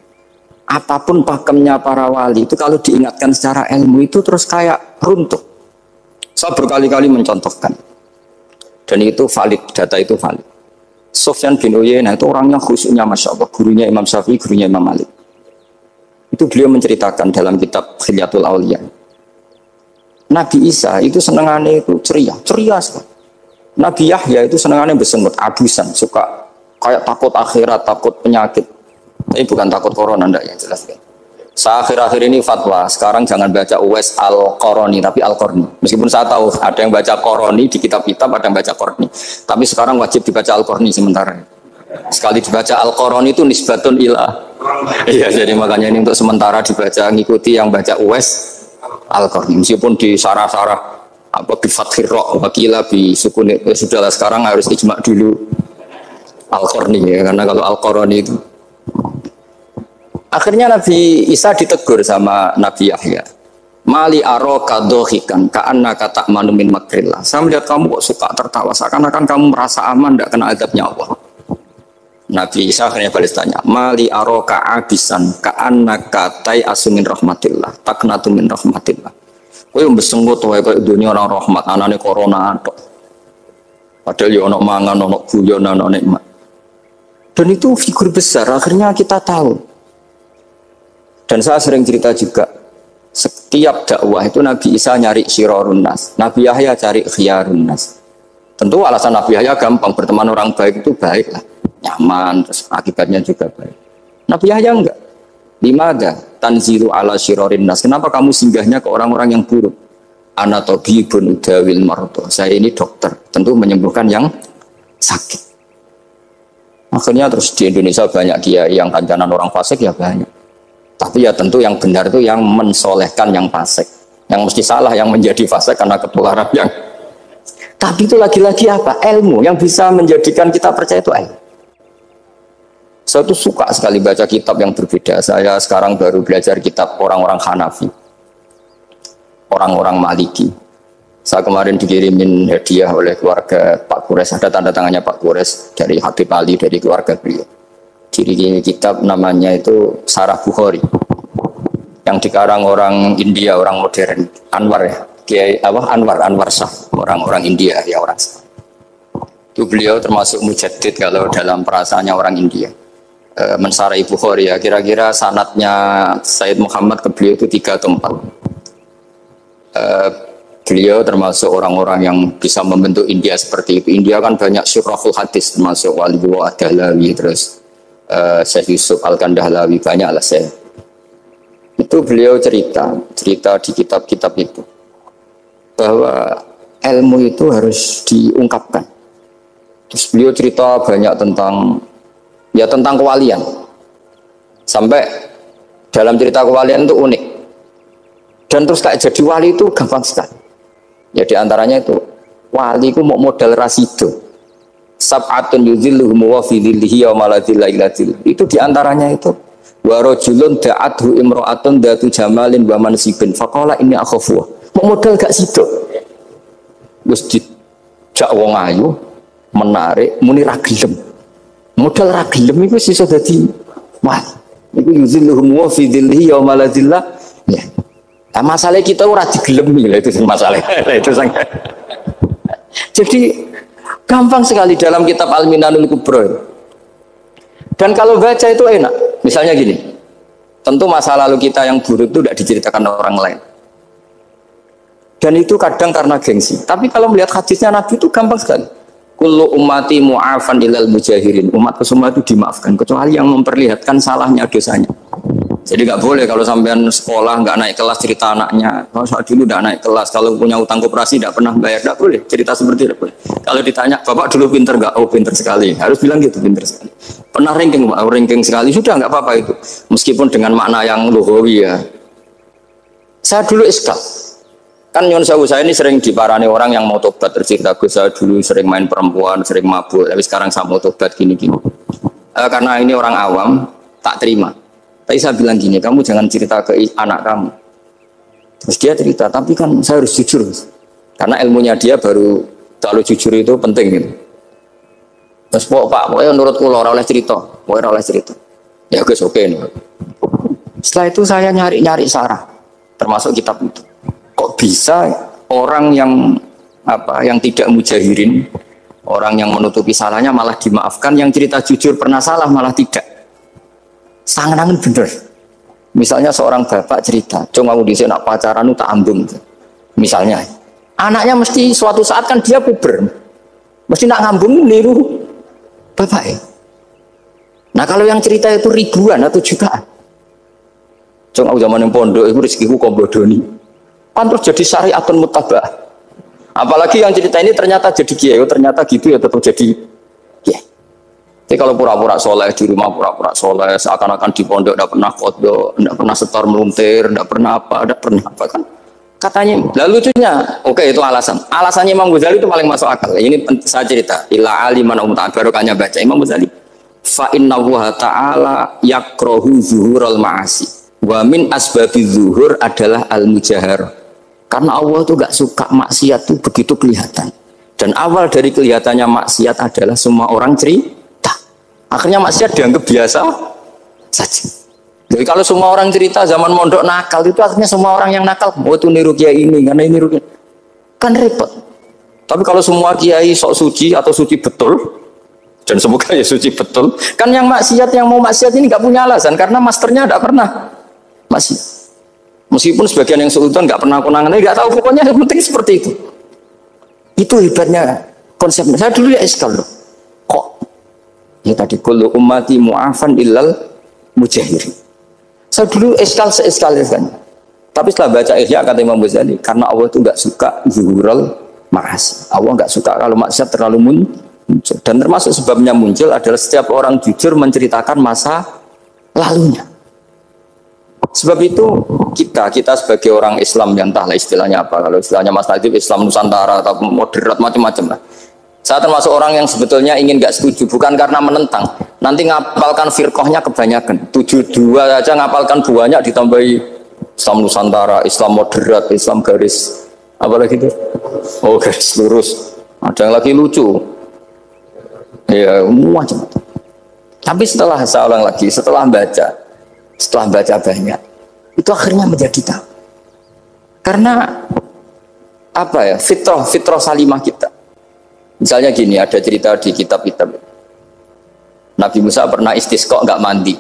Apapun pakemnya para wali itu kalau diingatkan secara ilmu itu terus kayak runtuh. Saya berkali-kali mencontohkan. Dan itu valid, data itu valid. Sufyan bin Uyainah itu orangnya khusyuknya Masya Allah, gurunya Imam Syafi'i, gurunya Imam Malik. Itu beliau menceritakan dalam kitab Khilyatul Auliya. Nabi Isa itu senangannya itu ceria sekali. Nabi Yahya itu senangannya bersenut, abusan, suka kayak takut akhirat, takut penyakit. Tapi bukan takut corona, enggak yang jelas. Saya akhir-akhir ini fatwa, sekarang jangan baca Uwais Al-Qarani, tapi Al-Qarni. Meskipun saya tahu ada yang baca Qarani di kitab-kitab, ada yang baca Qarni. Tapi sekarang wajib dibaca Al-Qarni sementara. Sekali dibaca Al-Qarani itu nisbatun ilah. Iya, jadi makanya ini untuk sementara dibaca, ngikuti yang baca Uwais Al-Qarni. Meskipun di sarah-sarah apa di Fathir Ra' wakila bi sukun sudahlah sekarang harus ijma dulu Al-Qarni ya, karena kalau Al-Qarani itu akhirnya Nabi Isa ditegur sama Nabi Yahya. Mali aroka dohikan ka'annaka ta'manu min makrillah. Saya melihat kamu kok suka tertawa, seakan-akan kamu merasa aman tidak kena azabnya Allah. Nabi Isa akhirnya balas tanya, Mali aroka abisan ka'annaka tai'asu min rahmatillah taknatu min rahmatillah. Kowe mbesenggut wae kaya dunia orang rahmat, anane corona tok. Padahal ya ono mangan, ono guyon, ono nikmat. Dan itu figur besar, akhirnya kita tahu. Dan saya sering cerita juga, setiap dakwah itu Nabi Isa nyari syirarun nas, Nabi Yahya cari khiyarun nas. Tentu alasan Nabi Yahya gampang, berteman orang baik itu baik lah, nyaman, terus akibatnya juga baik. Nabi Yahya enggak. Limada tanzilu ala syirarin nas. Kenapa kamu singgahnya ke orang-orang yang buruk? Ana tabibun udawil mardo. Saya ini dokter, tentu menyembuhkan yang sakit. Akhirnya terus di Indonesia banyak kiai yang kancanan orang fasik ya banyak. Tapi ya tentu yang benar itu yang mensolehkan yang fasik. Yang mesti salah yang menjadi fasik karena ketularan yang. Tapi itu lagi-lagi apa? Ilmu yang bisa menjadikan kita percaya itu ilmu. Saya tuh suka sekali baca kitab yang berbeda. Saya sekarang baru belajar kitab orang-orang Hanafi, orang-orang Maliki. Saya kemarin dikirimin hadiah oleh keluarga Pak Kures. Ada tanda tangannya Pak Kures dari Habib Ali, dari keluarga beliau. Ciri kitab namanya itu Sarah Bukhari, yang dikarang orang India, orang modern, Anwar ya, Kiai Anwar Shah, orang India ya, orang Shah. Itu beliau termasuk mujaddid kalau dalam perasaannya orang India. Mensarai Bukhari ya, kira-kira sanadnya Sayyid Muhammad ke beliau itu 3 atau 4. Beliau termasuk orang-orang yang bisa membentuk India seperti itu. India kan banyak syurahul hadis, termasuk Waliullah Dahlawi, terus Syekh Yusuf Al-Kandahlawi, banyak lah saya. Itu beliau cerita di kitab-kitab itu bahwa ilmu itu harus diungkapkan. Terus beliau cerita banyak tentang kewalian. Sampai dalam cerita kewalian itu unik. Dan terus kayak jadi wali itu gampang sekali. Ya diantaranya itu wali itu mau modal rasido. Sab'atun yudhilluhum wa fi dhillihi wa la dhilla illa dhill. Itu diantaranya itu wa rajulun da'athu imra'atun datu jamalin wa mansibin faqala inni akhafu. Mau modal gak sido. Wis dijak wong ayu menarik muni ra gelem. Modal ra gelem iku iso dadi wali. Iku yudhilluhum wa fi dhillihi wa la dhilla. Ya. Nah, masalah kita ora digelemi lah, itu masalah. Itu sangat. Jadi gampang sekali dalam kitab Al-Minanul Kubra. Dan kalau baca itu enak. Misalnya gini, tentu masa lalu kita yang buruk itu tidak diceritakan orang lain. Dan itu kadang karena gengsi. Tapi kalau melihat hadisnya Nabi itu gampang sekali. Kullu ummati mu'afan ilal mujahirin. Umatku semua itu dimaafkan, kecuali yang memperlihatkan salahnya, dosanya. Jadi nggak boleh kalau sampean sekolah nggak naik kelas cerita anaknya. Kalau saat dulu nggak naik kelas, kalau punya utang koperasi tidak pernah bayar, nggak boleh cerita seperti itu. Kalau ditanya, bapak dulu pinter nggak? Oh pinter sekali. Harus bilang gitu, pinter sekali. Pernah ranking sekali, sudah nggak apa-apa itu. Meskipun dengan makna yang lugawi ya. Saya dulu iskal. Kan nyon saya ini sering diparani orang yang mau tobat, tercerita saya dulu sering main perempuan, sering mabuk, tapi sekarang saya mau tobat gini-gini. Karena ini orang awam, tak terima. Tapi saya bilang gini, kamu jangan cerita ke anak kamu. Terus dia cerita, tapi kan saya harus jujur. Karena ilmunya dia baru terlalu jujur itu penting gitu. Terus pokoknya menurut kula ora oleh cerita, pokoknya ora oleh cerita. Ya guys, oke. Setelah itu saya nyari sarah, termasuk kitab itu. Kok bisa orang yang tidak mujahirin, orang yang menutupi salahnya malah dimaafkan, yang cerita jujur pernah salah malah tidak. Sangat bener. Misalnya seorang bapak cerita, "Cung aku dhisik nak pacaran tak ambung." Misalnya, anaknya mesti suatu saat kan dia puber. Mesti nak ngambung niru bapak. Nah, kalau yang cerita itu ribuan atau jutaan. Cung aku zaman yang pondok itu rezekiku kombodoni. Kan terus jadi syariatun mutabah. Apalagi yang cerita ini ternyata jadi kiai, ternyata gitu ya tetap jadi kiai. Jadi kalau pura-pura soleh di rumah, pura-pura soleh, seakan-akan di pondok tidak pernah kodok, tidak pernah setor meluntir, tidak pernah apa kan? Katanya, lalu lucunya, oke itu alasan. Alasannya Imam Ghazali itu paling masuk akal. Ini saya cerita. Ila aliman barokahnya baca Imam Ghazali. Fa inna wa ta'ala yakrohu zuhurul ma'asi. Wa min asbabi zuhur adalah al-mujahar. Karena Allah itu gak suka maksiat itu begitu kelihatan. Dan awal dari kelihatannya maksiat adalah semua orang cerita. Akhirnya maksiat dianggap biasa saja. Jadi kalau semua orang cerita zaman mondok nakal itu akhirnya semua orang yang nakal, oh itu niru kiai ini karena ini niru kan repot. Tapi kalau semua kiai sok suci atau suci betul, dan semoga ya suci betul, kan yang mau maksiat ini nggak punya alasan karena masternya tidak pernah maksiat. Meskipun sebagian yang sultan nggak pernah konangan, nggak tahu pokoknya yang penting seperti itu. Itu hebatnya konsepnya. Saya dulu ya eskal loh. Kok ya tadi kullu ummati mu'afan illal mujahirin. Saya dulu eskal. Tapi setelah baca Ihya kata Imam Ghazali, karena Allah itu nggak suka zuhurul ma'asi. Allah nggak suka kalau maksiat terlalu muncul. Dan termasuk sebabnya muncul adalah setiap orang jujur menceritakan masa lalunya. Sebab itu kita sebagai orang Islam yang entahlah istilahnya apa. Kalau istilahnya Mas Nadib Islam Nusantara atau moderat macam-macam lah. Saya termasuk orang yang sebetulnya ingin gak setuju, bukan karena menentang. Nanti ngapalkan firqahnya kebanyakan. 72 aja ngapalkan banyak ditambahi Islam Nusantara, Islam moderat, Islam garis apa lagi itu? Oh garis lurus. Ada yang lagi lucu. Ya macam. Tapi setelah saya ulang lagi, setelah baca banyak, itu akhirnya menjadi tahu. Karena apa ya, fitrah salimah kita. Misalnya gini, ada cerita di kitab-kitab. Nabi Musa pernah istisqa nggak mandi,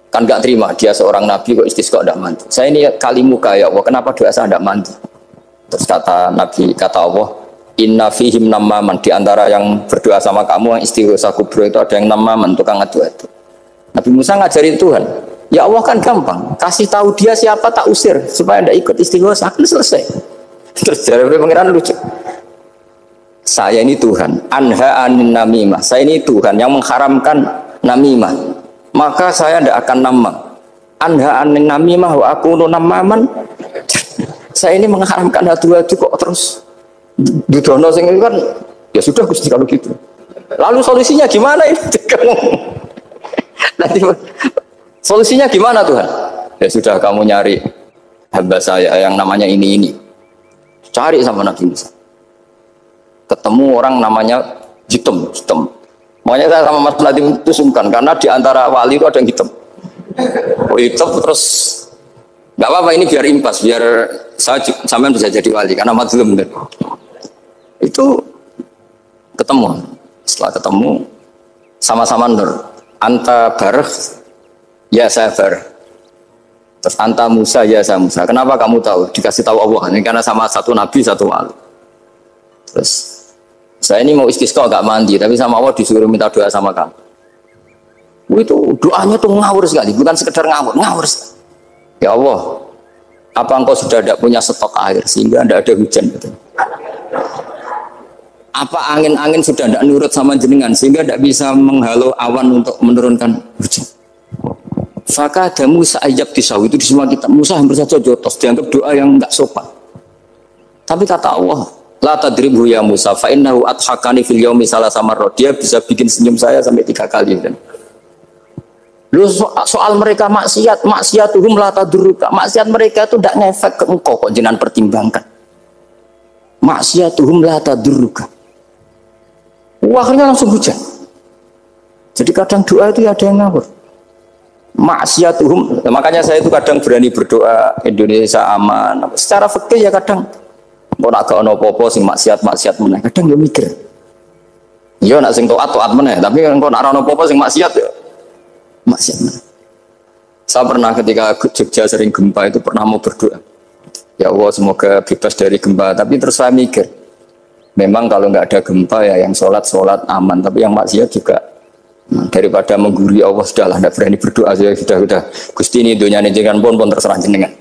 kan nggak terima, dia seorang nabi kok istisqa nggak mandi. Saya ini kali muka ya Allah, kenapa doa saya nggak mandi? Terus kata Nabi, kata Allah, inna fihim namaman, di antara yang berdoa sama kamu yang istighosa kubro itu ada yang namaman, tukang ngadu itu. Nabi Musa ngajarin Tuhan, ya Allah kan gampang, kasih tahu dia siapa tak usir supaya tidak ikut istighosa, kan selesai. Terus dari pengiran lucu, saya ini Tuhan, anha anin namimah, saya ini Tuhan yang mengharamkan namimah, maka saya tidak akan namam. Anha anin namimah wa akunu namaman, saya ini mengharamkan hadu-hadu kok terus dudono sing kan, ya sudah Gusti kalau gitu. Lalu solusinya gimana ini? Nanti solusinya gimana Tuhan? Ya sudah kamu nyari hamba saya yang namanya ini. Cari sama Nabi Musa. Ketemu orang namanya hitam. Makanya saya sama Mas Latif itu sungkan karena di antara wali itu ada yang hitam. Oh hitam terus nggak apa-apa ini biar impas, biar saya sampean bisa jadi wali karena mazlum. Itu ketemu. Setelah ketemu sama-sama nur. Anta barh, ya saya barh. Terus anta Musa, ya saya Musa. Kenapa kamu tahu? Dikasih tahu Allah. Ini karena sama satu nabi, satu wali. Terus saya ini mau istisqa gak mandi, tapi sama Allah disuruh minta doa sama kamu. Itu doanya tuh ngawur sekali, bukan sekedar ngawur sekali. Ya Allah, apa engkau sudah tidak punya stok air sehingga tidak ada hujan? Gitu. Apa angin-angin sudah tidak nurut sama jenengan sehingga tidak bisa menghalau awan untuk menurunkan hujan? Maka ada Musa ayat kisah itu di semua kitab. Musa hampir saja jotos, dianggap doa yang enggak sopan. Tapi kata Allah, la tadribhu ya Musa, fa innahu adhakani fil yaumi salasa marrat. Dia bisa bikin senyum saya sampai 3 kali. Lu soal mereka maksiatuhum la tadurruka. Maksiat mereka itu tidak ngefek ke engkau kok jenengan pertimbangkan. Maksiatuhum la tadurruka. Akhirnya langsung hujan. Jadi kadang doa itu ada yang ngawur. Maksiatuhum, makanya saya itu kadang berani berdoa Indonesia aman. Secara fikih ya kadang mau nak gak ono apa-apa sing maksiat meneh. Kadang yo mikir. Yo nak sing taat meneh, tapi kalau nak ono apa-apa sing maksiat ya maksiat meneh. Saya pernah ketika Jogja sering gempa itu pernah mau berdoa. Ya Allah semoga bebas dari gempa, tapi terus saya mikir. Memang kalau nggak ada gempa ya yang sholat aman, tapi yang maksiat juga. Daripada menggurui Allah sudahlah, tidak berani berdoa saya sudah Gusti ini dunia ini jangan pun terserah jenengan.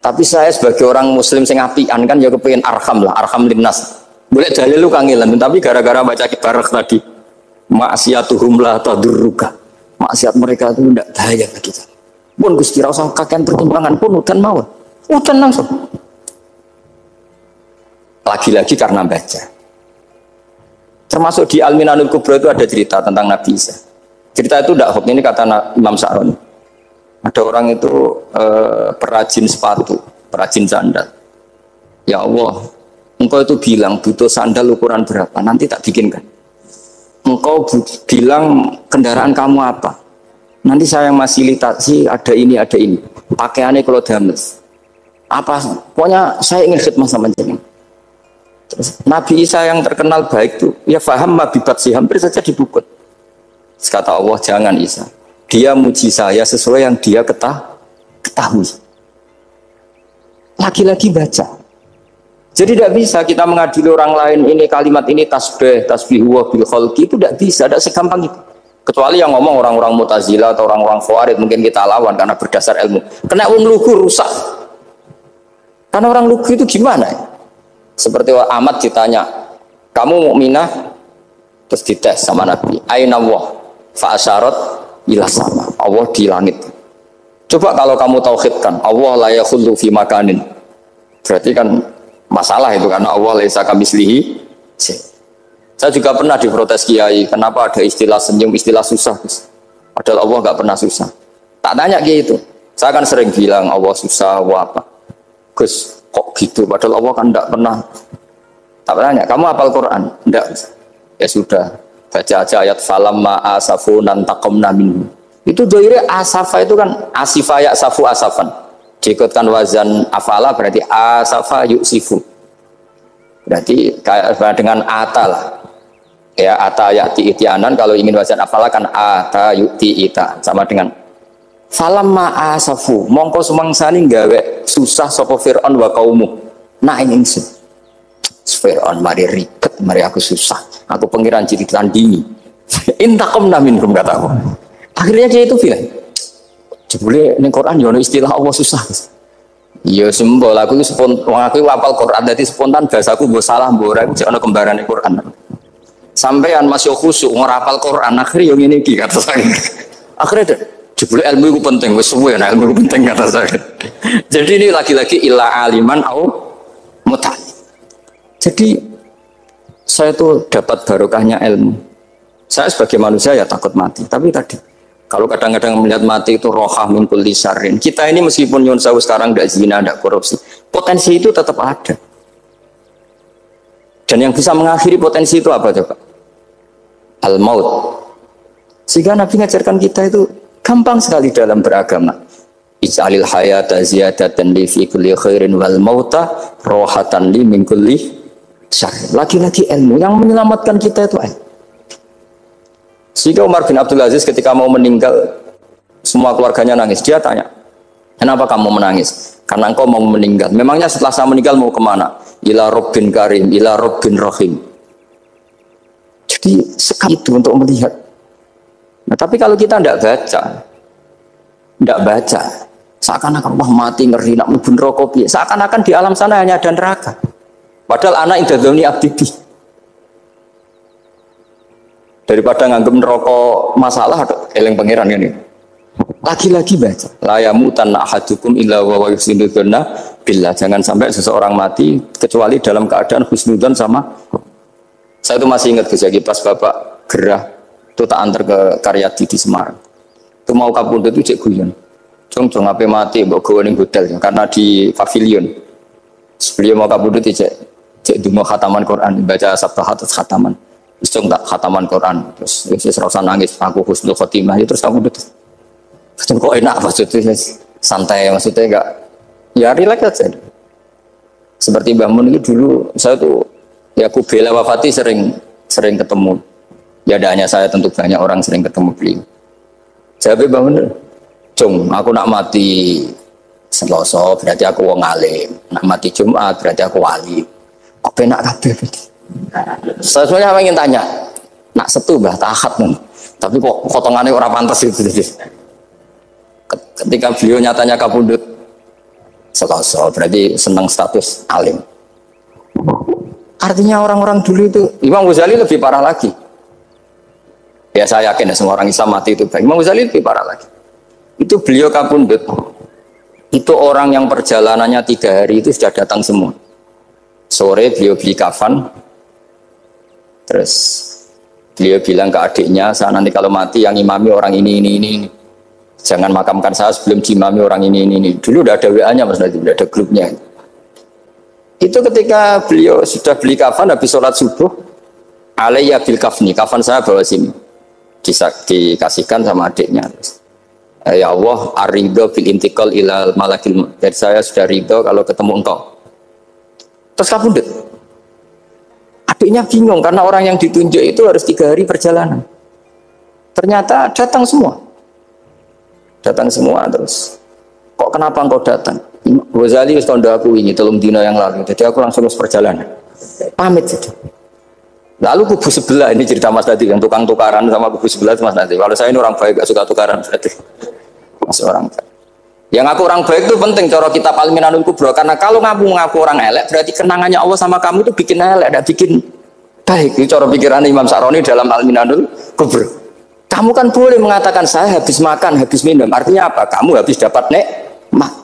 Tapi saya sebagai orang Muslim sing apian kan ya kepengen arham linnas. Boleh dalil lu kangelan, tapi gara-gara baca kibarah tadi, maksiatuhum la tadurruka. Maksiat mereka itu tidak bahaya bagi kita. Pun Gusti rasa kakean pertimbangan pun udan mawon, udan langsung. Lagi-lagi karena baca. Termasuk di Al-Minanul Kubra itu ada cerita tentang Nabi Isa. Cerita itu tidak hoax, ini kata Imam Sa'roni. Ada orang itu perajin sepatu, perajin sandal. Ya Allah, engkau itu bilang butuh sandal ukuran berapa, nanti tak bikinkan. Engkau bilang kendaraan kamu apa, nanti saya fasilitasi ada ini. Pakaiannya kalau dames. Apa, pokoknya saya ingin khidmah sama jenengan. Terus, Nabi Isa yang terkenal baik itu, ya faham mabibat sih, hampir saja dibukut. Kata Allah, jangan Isa. Dia muji saya sesuai yang dia ketahui. Lagi-lagi baca. Jadi tidak bisa kita mengadili orang lain, ini kalimat ini tasbih wa bil khalqi, itu tidak bisa, tidak segampang itu. Kecuali yang ngomong orang-orang Mu'tazilah atau orang-orang Khawarij, mungkin kita lawan karena berdasar ilmu. Kena lugu rusak. Karena orang lugu itu gimana ya? Seperti Ahmad ditanya, kamu mukminah? Terus dites sama Nabi, aina Allah fa asyarat ila sama, Allah di langit. Coba kalau kamu tauhidkan Allah la yakhullu fi makanin, berarti kan masalah itu karena Allah laisa kamislihi. Saya juga pernah diprotes kiai, kenapa ada istilah senyum, istilah susah, padahal Allah nggak pernah susah. Tak tanya gitu, saya kan sering bilang Allah susah, Allah apa, Gus kok gitu, padahal Allah kan tidak pernah. Tak tanya, kamu hafal Quran? Tidak. Ya sudah, Baca aja ayat falamma asafunan taqamna minhu. Itu doire asafa itu kan asifa ya safu asafan. Diikutkan wazan afala berarti asafa yusifu. Berarti kayak dengan ata lah. Ya ata yati itianan, kalau ingin wazan afala kan ata yuti ita, sama dengan falamma asafu mongko sumangsani gawe susah sapa Firaun wa kaumu. Nah ingsun Firaun mari ribet, mari aku susah. Aku pengiran jadi tandingi. Intakomna minkum kata aku. Akhirnya dia itu bilang, jebule ning Quran yo istilah Allah susah. Ya sembol aku iki aku hafal Quran dadi spontan bahasaku mbok salah mbok ora iki ana kembarane Quran. Sampean masih khusyuk ngorapal Quran akhirnya yo ngene iki kata saya. Akhirnya jebule ilmu itu penting, wis suwe nah ilmu itu penting kata saya. Jadi ini lagi-lagi illa aliman au mutal. Jadi saya tuh dapat barokahnya ilmu. Saya sebagai manusia ya takut mati. Tapi tadi kalau kadang-kadang melihat mati itu rohah min kulli syarrin. Kita ini meskipun nyun sewu sekarang tidak zina, tidak korupsi, potensi itu tetap ada. Dan yang bisa mengakhiri potensi itu apa coba? Al-maut. Sehingga Nabi mengajarkan kita itu gampang sekali dalam beragama. Ij'alil hayata ziyadatan li fi kulli khairin wal mauta rohatan li min kulli syarr. Lagi-lagi ilmu yang menyelamatkan kita itu ilmu. Sehingga Umar bin Abdul Aziz ketika mau meninggal, semua keluarganya nangis. Dia tanya, kenapa kamu menangis? Karena engkau mau meninggal. Memangnya setelah saya meninggal mau kemana? Ila Rabbin Karim, ila Rabbin Rahim. Jadi sekali itu untuk melihat. Nah, tapi kalau kita tidak baca, seakan-akan Allah mati ngeri nak mlebu neraka piye. Seakan-akan di alam sana hanya ada neraka. Padahal anak indadzoni abdi. Daripada nganggep neraka masalah, eling pangeran ini. Lagi-lagi baca. La yamutan ahadukum illa wa yuhsinudzanna billah. Jangan sampai seseorang mati kecuali dalam keadaan husnudzan sama. Saya itu masih ingat kejadian pas Bapak gerah itu tak antar ke Karyadi di Semarang. Itu mau kapundhut itu cek guyon. Jong ape mati mbok gawe ning hotel karena di pavilion. Sebelum mau kapundhut cek dungo khataman Quran, baca sabtahat khataman. Terus tak khataman Quran, terus rasa nangis, aku husnul khotimah, terus aku udah kok enak maksudnya, santai maksudnya enggak, ya relax aja. Seperti Mbah Mun itu dulu, saya tuh ya aku bela wafati sering ketemu, ya ada hanya saya tentu banyak orang sering ketemu beliau. Jawab Mbah Mun, Jung, aku nak mati Selasa berarti aku wong alim, nak mati Jumat berarti aku wali, kok penak kabeh. Saya sebenarnya ingin tanya, nak setu Mbah tahat nih, tapi kok potongannya orang pantas itu. Ketika beliau nyatanya kapundhut Selasa, berarti senang status alim. Artinya orang-orang dulu itu, Imam Ghazali lebih parah lagi. Ya saya yakin ya semua orang Islam mati itu baik. Imam Ghazali lebih parah lagi. Itu beliau kapundhut, itu orang yang perjalanannya 3 hari itu sudah datang semua. Sore beliau beli kafan. Terus beliau bilang ke adiknya, saya nanti kalau mati yang imami orang ini. Jangan makamkan saya sebelum diimami orang ini. Dulu udah ada WA-nya Mas Nabi, udah ada grupnya. Itu ketika beliau sudah beli kafan habis sholat subuh, alayya bil kafni, kafan saya bawa sini. Dikasihkan sama adiknya. Ya Allah, ar-ridho bil intiqal ilal malakil. Jadi saya sudah ridho kalau ketemu engkau. Terus kapundhut. Adiknya bingung karena orang yang ditunjuk itu harus 3 hari perjalanan. Ternyata datang semua terus. Kok kenapa engkau datang? Ghazali wis tanda aku ini 3 dina yang lalu. Jadi aku langsung perjalanan. Pamit saja. Lalu kubu sebelah ini cerita Mas Nadi yang tukang tukaran sama kubu sebelah itu Mas Nadi. Kalau saya ini orang baik gak suka tukaran berarti masih orang baik. Yang aku orang baik itu penting cara kita Al-Minanul Kubra, karena kalau ngaku orang elek berarti kenangannya Allah sama kamu itu bikin elek, tidak bikin baik. Itu cara pikiran Imam Sa'roni dalam Al-Minanul Kubra. Kamu kan boleh mengatakan saya habis makan, habis minum, artinya apa? Kamu habis dapat nikmat.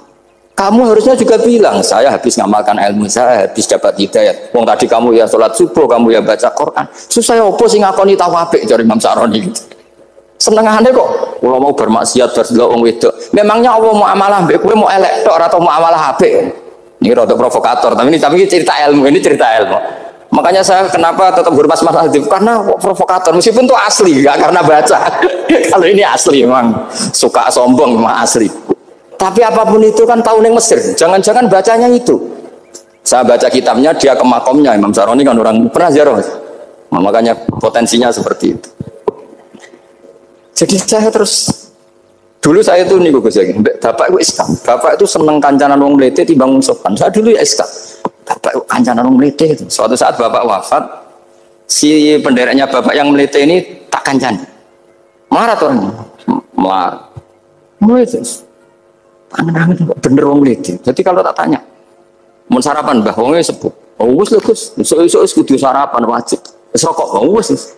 Kamu harusnya juga bilang saya habis ngamalkan ilmu, saya habis dapat hidayat. Wong tadi kamu ya sholat subuh, kamu ya baca Quran. Susah opo sing ngakoni tawabik dari Imam Sa'roni gitu. Senengane kok kalau mau bermaksiat berdelok wong wedok. Memangnya Allah mau amalah mbek kowe mau elek tok atau mau amalah apik? Ini rada provokator, tapi ini cerita ilmu, Makanya saya kenapa tetap hormat Mas Adib, karena provokator meskipun itu asli, nggak karena baca. Kalau ini asli memang suka sombong memang asli. Tapi apapun itu kan tahu yang Mesir. Jangan-jangan bacanya itu. Saya baca kitabnya, dia ke makomnya Imam Saroni kan orang pernah ziarah. Nah, makanya potensinya seperti itu. Jadi saya terus dulu saya itu nih Gus ya, bapak itu Islam. Bapak itu seneng kancanan wong mlete timbang wong sopan. Saya dulu ya Islam. Bapak kancanan wong mlete itu. Suatu saat bapak wafat, si pendereknya bapak yang mlete ini tak kancan. Marah tuh orangnya. Marah. Mlete. Angen-angen bener wong mlete. Jadi kalau tak tanya, mau sarapan Mbah wongnya sepuh. Oh wis lho Gus, esuk-esuk wis kudu sarapan wajib. Wis rokok wis.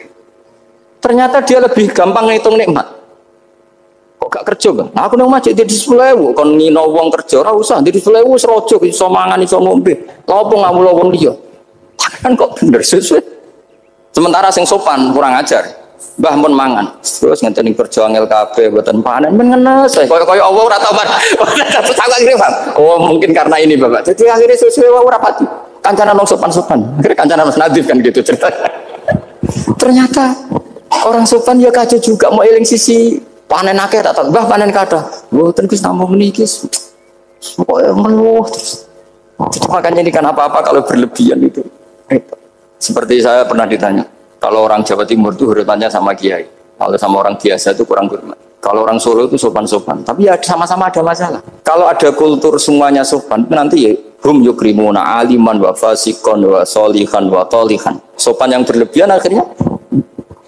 Ternyata dia lebih gampang ngitung nikmat. Kok gak kerja kan? Nah, aku nang masjid di 10.000 kon ngino wong kerja ora usah di 10.000 wis rojo iso mangan iso ngombe. Lha opo ngamul wong liya? Kan kok bener sesuai. Sementara sing sopan kurang ajar. Mbah mun mangan. Terus ngenteni kerja angel kabeh mboten panen men ngenes. Kaya Allah ora tau man. Tak akhirnya Bang. Oh, mungkin karena ini Bapak. Jadi akhirnya sesuai ora pati. Kancanan wong sopan-sopan. Akhirnya kancanan Mas Nadif kan gitu cerita. Ternyata orang sopan ya kaca juga mau eling sisi panen akeh tak tahu Mbah panen kada mboten Gus namung niki pokoke meluh terus. Jadi makanya ini kan apa-apa kalau berlebihan itu. Seperti saya pernah ditanya, kalau orang Jawa Timur itu hormatnya sama kiai, kalau sama orang biasa itu kurang hormat. Kalau orang Solo itu sopan-sopan, tapi ya sama-sama ada masalah. Kalau ada kultur semuanya sopan, nanti ya hum yukrimuna aliman wa fasikon wa solihan wa tolihan. Sopan yang berlebihan akhirnya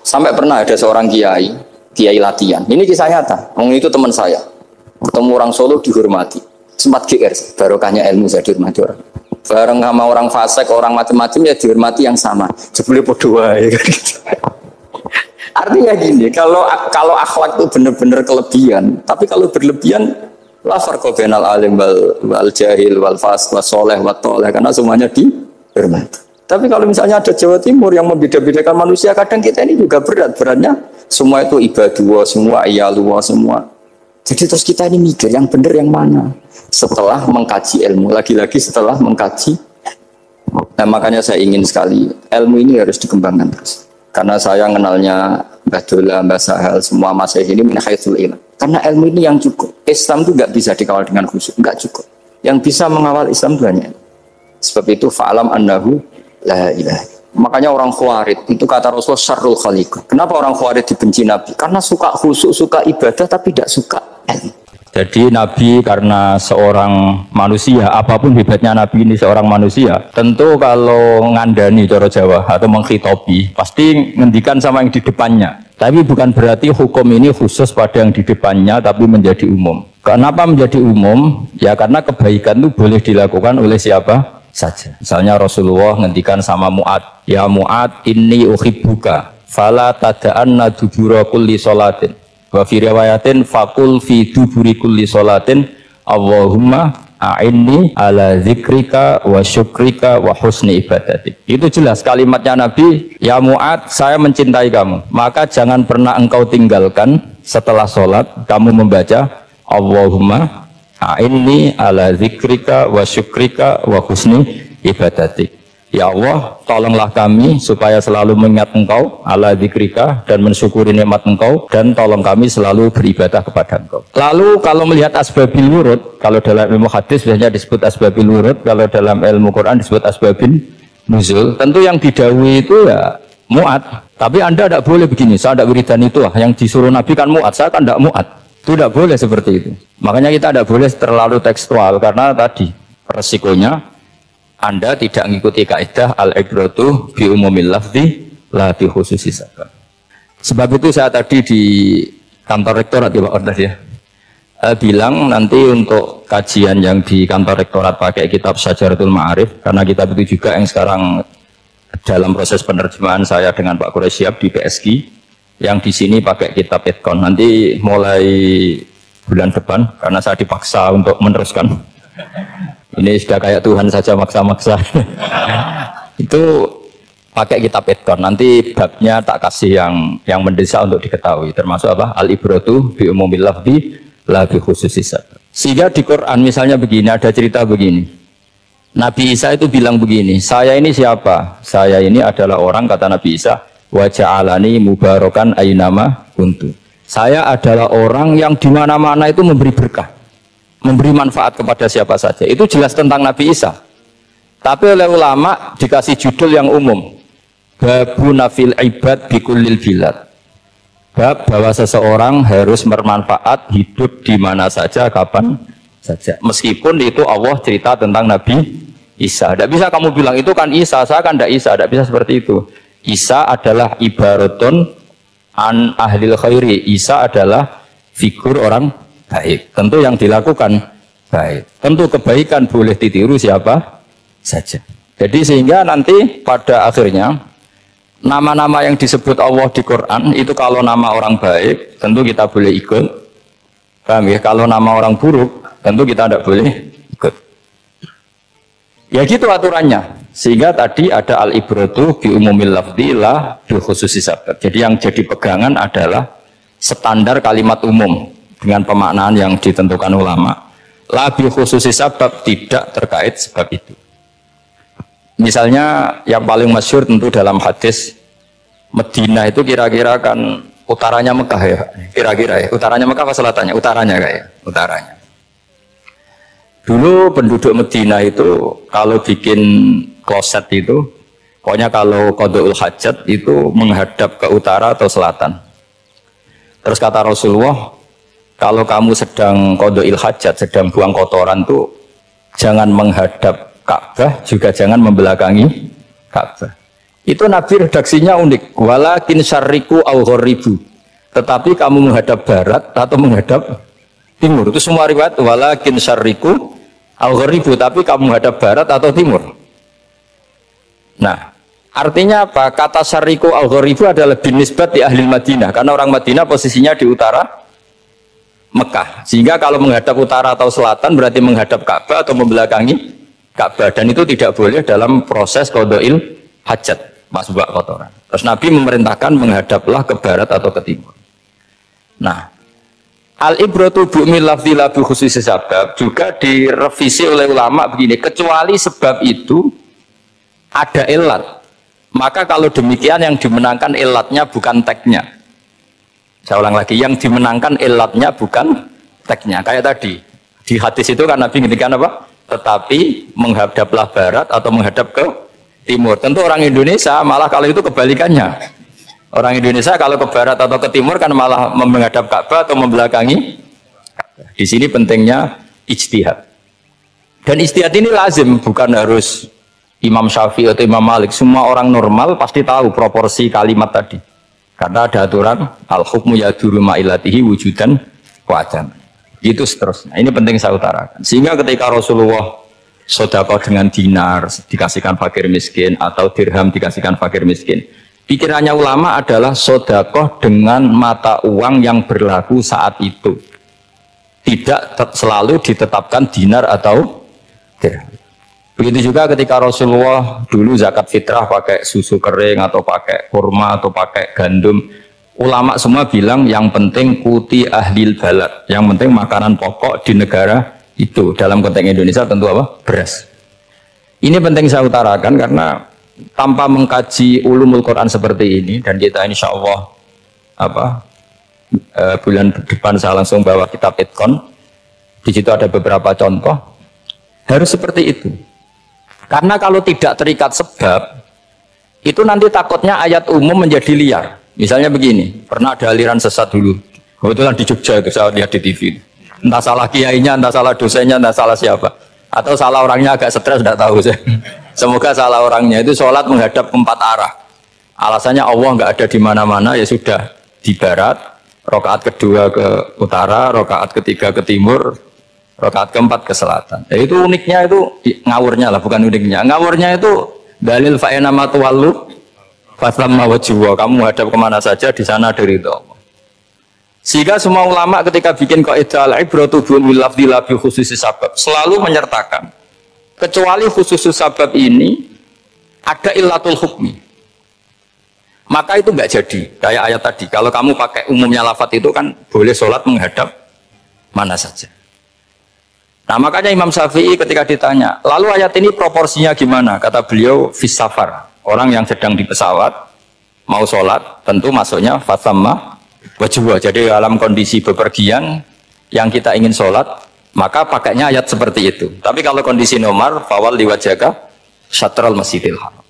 sampai pernah ada seorang kiai latihan. Ini kisah nyata. Itu teman saya. Ketemu orang Solo dihormati. Sempat GR, barokahnya ilmu saya dihormati orang. Bareng sama orang fasik, orang macam-macam ya dihormati yang sama. Jebule padha wae gitu. Artinya gini, kalau akhlak itu benar-benar kelebihan, tapi kalau berlebihan la farqa bainal alim wal jahil wal fasik was saleh wat thaleh, karena semuanya dihormati. Tapi kalau misalnya ada Jawa Timur yang membeda-bedakan manusia, kadang kita ini juga beratnya semua itu ibadullah, semua iyalullah, semua. Jadi terus kita ini mikir yang benar yang mana setelah mengkaji ilmu, lagi-lagi setelah mengkaji. Nah, makanya saya ingin sekali ilmu ini harus dikembangkan terus. Karena saya kenalnya Mbah Dola, Mbah Sahal, semua masyayikh ini min haitsul ilm. Karena ilmu ini yang cukup. Islam itu nggak bisa dikawal dengan khusyuk, nggak cukup. Yang bisa mengawal Islam banyak. Sebab itu fa'alam annahu la ilaha. Makanya orang Khawarij itu kata Rasulullah syarrul khaliq. Kenapa orang Khawarij dibenci Nabi? Karena suka khusyuk, suka ibadah tapi tidak suka ilmu. Jadi Nabi karena seorang manusia, apapun hebatnya Nabi ini seorang manusia, tentu kalau ngandani cara Jawa atau menghitopi, pasti ngendikan sama yang di depannya. Tapi bukan berarti hukum ini khusus pada yang di depannya, tapi menjadi umum. Kenapa menjadi umum? Ya karena kebaikan itu boleh dilakukan oleh siapa saja. Misalnya Rasulullah ngendikan sama Mu'ad, ya Mu'ad inni uhibbuka, fala tada'anna dubura kulli sholatin. Wa fi riwayatin faqul fi duburi kulli sholatin Allahumma a'inni ala zikrika wa syukrika wa husni ibadatik. Itu jelas kalimatnya Nabi, ya Mu'ad saya mencintai kamu, maka jangan pernah engkau tinggalkan setelah sholat kamu membaca Allahumma a'inni ala zikrika wa syukrika wa husni ibadatik. Ya Allah, tolonglah kami supaya selalu mengingat Engkau ala zikrika dan mensyukuri nikmat Engkau, dan tolong kami selalu beribadah kepada Engkau. Lalu kalau melihat asbabil wurud, kalau dalam ilmu hadis biasanya disebut asbabil wurud, kalau dalam ilmu Quran disebut asbabil nuzul. Tentu yang didhawuhi itu ya Mu'ad. Tapi Anda tidak boleh begini, saya tidak wiridan itu yang disuruh Nabi kan Mu'ad, saya kan tidak Mu'ad. Itu tidak boleh seperti itu. Makanya kita tidak boleh terlalu tekstual, karena tadi resikonya Anda tidak mengikuti kaidah al-ibratu bi umumil lafzi la bi khususi sabab. Sebab itu saya tadi di kantor rektorat ya Pak Ordas ya, bilang nanti untuk kajian yang di kantor rektorat pakai kitab Syajaratul Ma'arif, karena kitab itu juga yang sekarang dalam proses penerjemahan saya dengan Pak Quraisyab di PSG, yang di sini pakai kitab Etkon. Nanti mulai bulan depan, karena saya dipaksa untuk meneruskan. Ini sudah kayak Tuhan saja maksa-maksa. Itu pakai kitab Etkon. Nanti babnya tak kasih yang mendesak untuk diketahui. Termasuk apa? Al-ibratu bi umumil lafzi la bi khususi sabab. Sehingga di Quran misalnya begini, ada cerita begini. Nabi Isa itu bilang begini, saya ini siapa? Saya ini adalah orang, kata Nabi Isa, wa ja'alani mubarakan ainama kuntu. Saya adalah orang yang di mana-mana itu memberi berkah, memberi manfaat kepada siapa saja. Itu jelas tentang Nabi Isa. Tapi oleh ulama dikasih judul yang umum, babuna fil ibad bikullil bilad. Bab bahwa seseorang harus bermanfaat hidup di mana saja, kapan saja. Meskipun itu Allah cerita tentang Nabi Isa. Tidak bisa kamu bilang itu kan Isa, saya kan tidak Isa. Tidak bisa seperti itu. Isa adalah ibaratun an ahlil khairi. Isa adalah figur orang baik. Tentu yang dilakukan baik. Tentu kebaikan boleh ditiru siapa saja. Jadi sehingga nanti pada akhirnya nama-nama yang disebut Allah di Quran itu kalau nama orang baik tentu kita boleh ikut. Paham ya? Kalau nama orang buruk tentu kita tidak boleh ikut. Ya gitu aturannya. Sehingga tadi ada al-ibratu bi umumil lafzi la bi khususi sabab. Jadi yang jadi pegangan adalah standar kalimat umum dengan pemaknaan yang ditentukan ulama. La bi khususi sabab, tidak terkait sebab itu. Misalnya yang paling masyhur tentu dalam hadis Madinah itu kira-kira kan utaranya Mekah ya. Kira-kira ya. Utaranya Mekah apa selatannya? Utaranya kayak. Utaranya. Dulu penduduk Madinah itu kalau bikin kloset itu, pokoknya kalau qada'ul hajat itu menghadap ke utara atau selatan. Terus kata Rasulullah, kalau kamu sedang qada'il hajat, sedang buang kotoran tuh jangan menghadap Ka'bah, juga jangan membelakangi Ka'bah. Itu Nabi redaksinya unik, walakin syarriku au gharibu. Tetapi kamu menghadap barat atau menghadap timur. Itu semua riwayat walakin syarriku al-gharibu, tapi kamu menghadap barat atau timur. Nah, artinya apa? Kata syarriku al-gharibu adalah binisbat di ahli Madinah, karena orang Madinah posisinya di utara Mekah. Sehingga kalau menghadap utara atau selatan berarti menghadap Ka'bah atau membelakangi Ka'bah, dan itu tidak boleh dalam proses qada'il hajat, masbuk kotoran. Terus Nabi memerintahkan menghadaplah ke barat atau ke timur. Nah, al-ibratu bu'mil lafzi la bi khususi sabab juga direvisi oleh ulama begini, kecuali sebab itu ada ilat. Maka kalau demikian yang dimenangkan ilatnya bukan teknya. Saya ulang lagi, yang dimenangkan ilatnya bukan teknya. Kayak tadi di hadis itu kan Nabi ngendikan apa? Tetapi menghadaplah barat atau menghadap ke timur. Tentu orang Indonesia malah kalau itu kebalikannya. Orang Indonesia kalau ke barat atau ke timur kan malah menghadap Ka'bah atau membelakangi. Di sini pentingnya ijtihad. Dan ijtihad ini lazim, bukan harus Imam Syafi'i atau Imam Malik. Semua orang normal pasti tahu proporsi kalimat tadi. Karena ada aturan al-hukmu yaduru ma'ilatihi wujudan wa adam. Itu seterusnya. Ini penting saya utarakan. Sehingga ketika Rasulullah sedekah dengan dinar dikasihkan fakir miskin atau dirham dikasihkan fakir miskin, pikirannya ulama adalah sedekah dengan mata uang yang berlaku saat itu. Tidak selalu ditetapkan dinar atau dirham. Begitu juga ketika Rasulullah dulu zakat fitrah pakai susu kering atau pakai kurma atau pakai gandum. Ulama semua bilang yang penting kuti ahlil balad. Yang penting makanan pokok di negara itu. Dalam konteks Indonesia tentu apa? Beras. Ini penting saya utarakan karena tanpa mengkaji ulumul Quran seperti ini, dan kita insya Allah bulan depan saya langsung bawa kitab Itqan. Di situ ada beberapa contoh. Harus seperti itu. Karena kalau tidak terikat sebab, itu nanti takutnya ayat umum menjadi liar. Misalnya begini, pernah ada aliran sesat dulu. Kebetulan di Jogja itu saya lihat di TV. Entah salah kiainya, entah salah dosennya, entah salah siapa. Atau salah orangnya agak stres, tidak tahu saya. Semoga salah orangnya itu sholat menghadap empat arah. Alasannya Allah nggak ada di mana-mana, ya sudah di barat. Rakaat kedua ke utara, rakaat ketiga ke timur, rakaat keempat ke selatan. Ya, itu uniknya itu ngawurnya lah, bukan uniknya. Ngawurnya itu dalil fa'ina matuwallu faslamma wajhuwa, kamu hadap kemana saja di sana dari itu Allah. Sehingga semua ulama ketika bikin kaidah al-ibratu bil lafzi la bi khususi sabab selalu menyertakan kecuali khususus sabab ini ada illatul hukmi. Maka itu enggak jadi. Kayak ayat tadi, kalau kamu pakai umumnya lafaz itu kan boleh sholat menghadap mana saja. Nah makanya Imam Syafi'i ketika ditanya, lalu ayat ini proporsinya gimana? Kata beliau, fis safar, orang yang sedang di pesawat mau sholat, tentu masuknya fasamma wajwa. Jadi dalam kondisi bepergian yang kita ingin sholat, maka pakainya ayat seperti itu. Tapi kalau kondisi nomor, fawal liwajaka syatral masjidil haram.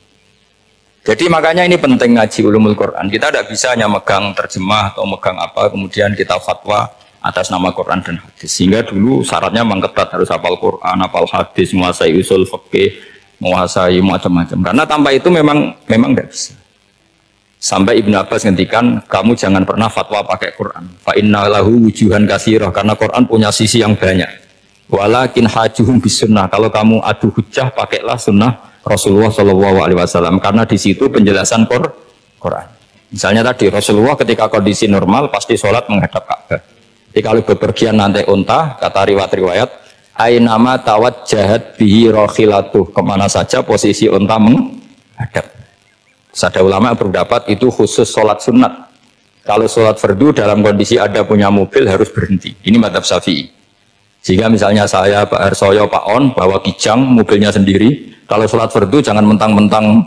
Jadi makanya ini penting ngaji ulumul Quran. Kita tidak bisa hanya megang terjemah atau megang apa, kemudian kita fatwa atas nama Quran dan hadis. Sehingga dulu syaratnya memang ketat, harus hafal Quran, hafal hadis, menguasai usul fikih, menguasai macam-macam. Karena tanpa itu memang tidak bisa. Sampai Ibnu Abbas ngendikan, kamu jangan pernah fatwa pakai Quran. Fa inna lahu wujuhan katsirah, karena Quran punya sisi yang banyak. Walakin hajuhum bisunnah. Kalau kamu adu hujjah, pakailah sunnah Rasulullah Shallallahu Alaihi Wasallam, karena di situ penjelasan Quran. Misalnya tadi Rasulullah ketika kondisi normal pasti sholat menghadap Ka'bah. Jadi kalau bepergian nanti unta, kata riwayat, ainama tawajjahat bihi rokhilatuh, kemana saja posisi unta menghadap. Ada ulama berpendapat itu khusus sholat sunat. Kalau sholat fardu dalam kondisi ada punya mobil harus berhenti. Ini mazhab Syafi'i. Jika misalnya saya, Pak Harsoyo, Pak On bawa kijang mobilnya sendiri, kalau sholat fardu jangan mentang-mentang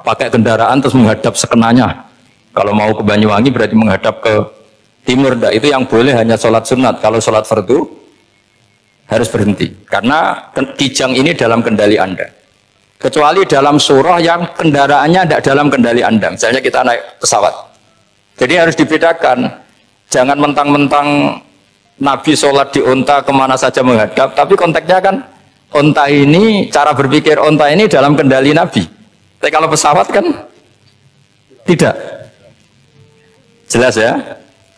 pakai kendaraan terus menghadap sekenanya. Kalau mau ke Banyuwangi berarti menghadap ke timur. Nah, itu yang boleh hanya sholat sunat. Kalau sholat fardu harus berhenti. Karena kijang ini dalam kendali Anda. Kecuali dalam surah yang kendaraannya tidak dalam kendali Anda. Misalnya kita naik pesawat. Jadi harus dibedakan. Jangan mentang-mentang Nabi sholat di unta kemana saja menghadap. Tapi konteksnya kan unta ini, cara berpikir unta ini dalam kendali Nabi. Tapi kalau pesawat kan tidak. Jelas ya?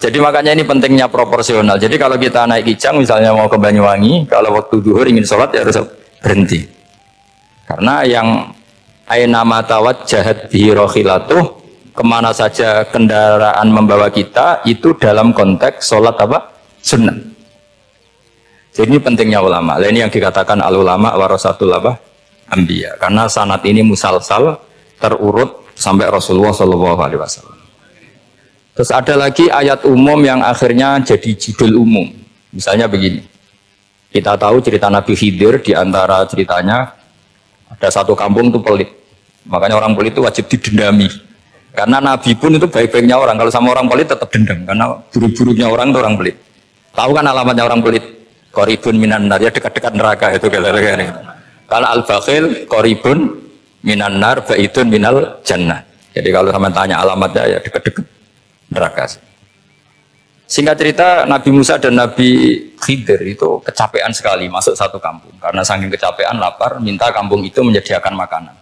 Jadi makanya ini pentingnya proporsional. Jadi kalau kita naik kijang misalnya mau ke Banyuwangi, kalau waktu duhur ingin sholat ya harus berhenti. Karena yang ainama tawajjahat bihi rokhilatuh, kemana saja kendaraan membawa kita, itu dalam konteks sholat apa? Sunnah. Jadi ini pentingnya ulama. Ini yang dikatakan al-ulama warasatul anbiya. Karena sanad ini musalsal terurut sampai Rasulullah SAW. Terus ada lagi ayat umum yang akhirnya jadi judul umum. Misalnya begini. Kita tahu cerita Nabi Khidir, di antara ceritanya ada satu kampung itu pelit. Makanya orang pelit itu wajib didendami. Karena Nabi pun itu baik-baiknya orang. Kalau sama orang pelit tetap dendam. Karena buruk-buruknya orang itu orang pelit. Tahu kan alamatnya orang pelit? Qoribun minan nar, ya dekat-dekat neraka itu kata-kata. Kalau al-bakhil qoribun minan nar, baitun minal jannah. Jadi kalau sama tanya alamatnya ya dekat-dekat neraka. Singkat cerita Nabi Musa dan Nabi Khidir itu kecapean sekali masuk satu kampung. Karena saking kecapean lapar, minta kampung itu menyediakan makanan.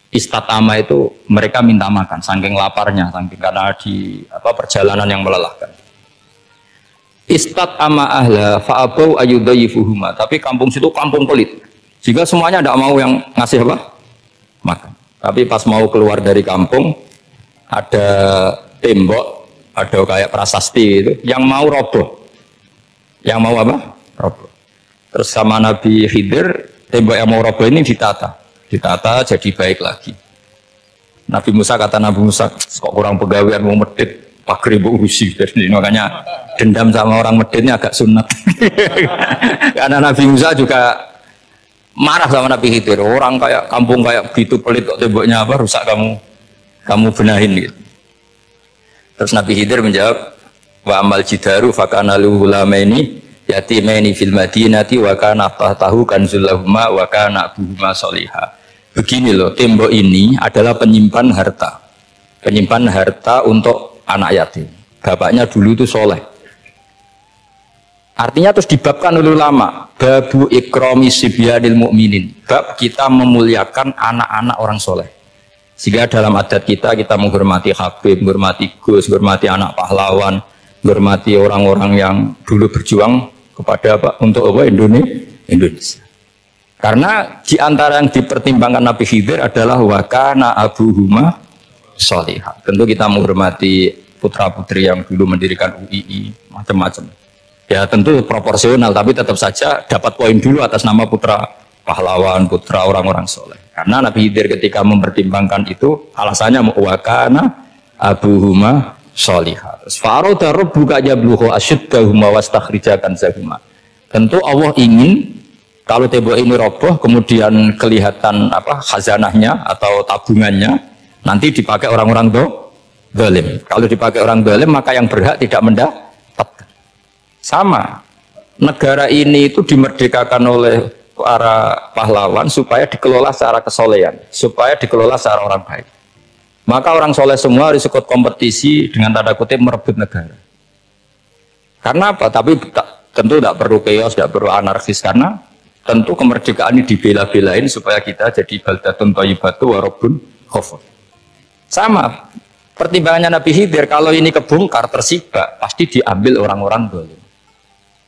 Istatama itu mereka minta makan saking laparnya, saking karena di perjalanan yang melelahkan. Istat ama ahla fa'abau ayyudayifuhuma. Tapi kampung situ kampung pelit. Jika semuanya tidak mau yang ngasih apa? Makan. Tapi pas mau keluar dari kampung, ada tembok, ada kayak prasasti itu, yang mau roboh. Yang mau apa? Roboh. Terus sama Nabi Khidir, tembok yang mau roboh ini ditata. Ditata jadi baik lagi. Nabi Musa kata Nabi Musa, kok kurang pegawaian mau medit. Pakai ribu usi, jadi makanya dendam sama orang Medinnya agak sunat. Karena Nabi Musa juga marah sama Nabi Khidir. Orang kayak kampung kayak begitu pelit kok temboknya apa rusak kamu benahin gitu. Terus Nabi Khidir menjawab, wa amal jidaru fakana luhulamaini yatimaini fil madinati wa kana tahtahu kanzul lahuma wa kana abuhuma sholiha. Begini loh, tembok ini adalah penyimpan harta. Penyimpan harta untuk anak yatim. Bapaknya dulu itu soleh. Artinya terus dibabkan oleh ulama, babu ikrami sibyanil mu'minin. Bab kita memuliakan anak-anak orang soleh. Sehingga dalam adat kita menghormati Habib, menghormati Gus, menghormati anak pahlawan, menghormati orang-orang yang dulu berjuang kepada untuk Indonesia. Karena di antara yang dipertimbangkan Nabi Khidir adalah wakana abuhuma sholihah. Tentu kita menghormati putra-putri yang dulu mendirikan UII, macam-macam. Ya tentu proporsional, tapi tetap saja dapat poin dulu atas nama putra pahlawan, putra orang-orang soleh. Karena Nabi Khidir ketika mempertimbangkan itu, alasannya wakana abuhuma sholihah. Faroda rabbuka yablughu asyiddahuma wastakhrijakan zahuma. Tentu Allah ingin Kalau tembok ini roboh, kemudian kelihatan apa khazanahnya atau tabungannya, nanti dipakai orang-orang zalim. Kalau dipakai orang zalim, maka yang berhak tidak mendapatkan. Sama, negara ini itu dimerdekakan oleh para pahlawan supaya dikelola secara kesolehan, supaya dikelola secara orang baik. Maka orang soleh semua harus ikut kompetisi dengan tanda kutip merebut negara. Karena apa? Tapi tentu tidak perlu chaos, tidak perlu anarkis, karena tentu kemerdekaan ini dibela-belain supaya kita jadi baldatun thayyibatu wa rabbun ghafur. Sama, pertimbangannya Nabi Khidir, kalau ini kebongkar tersibak, pasti diambil orang-orang zalim.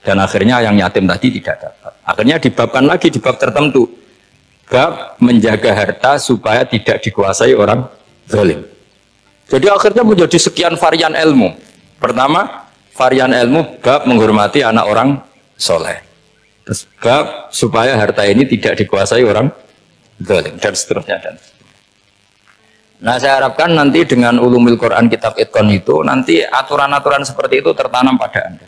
Dan akhirnya yang yatim tadi tidak dapat. Akhirnya dibabkan lagi di bab tertentu, bab menjaga harta supaya tidak dikuasai orang zalim. Jadi akhirnya menjadi sekian varian ilmu. Pertama, varian ilmu bab menghormati anak orang soleh. Terus bab supaya harta ini tidak dikuasai orang zalim dan seterusnya dan seterusnya. Nah, saya harapkan nanti dengan ulumul Quran kitab Itqan itu nanti aturan-aturan seperti itu tertanam pada Anda.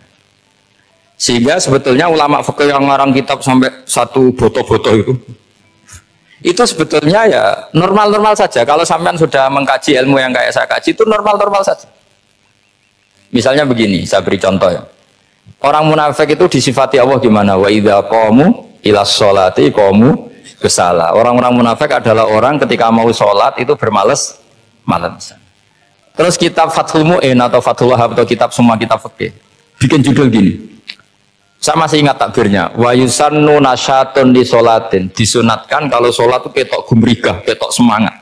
Sehingga sebetulnya ulama fikih yang ngarang kitab sampai satu boto-boto itu sebetulnya ya normal-normal saja. Kalau sampean sudah mengkaji ilmu yang kayak saya kaji itu normal-normal saja. Misalnya begini, saya beri contoh ya. Orang munafik itu disifati Allah gimana? Wa idza qamu ilas sholati qamu kusala. Orang-orang munafik adalah orang ketika mau sholat itu bermales-malesan. Terus kitab Fathul Mu'in atau Fathul Wahab atau kitab semua kitab fikih bikin judul gini. Saya masih ingat takbirnya. Wa yusannu nasyatun di sholatin. Disunatkan kalau sholat itu ketok gumrigah, ketok semangat.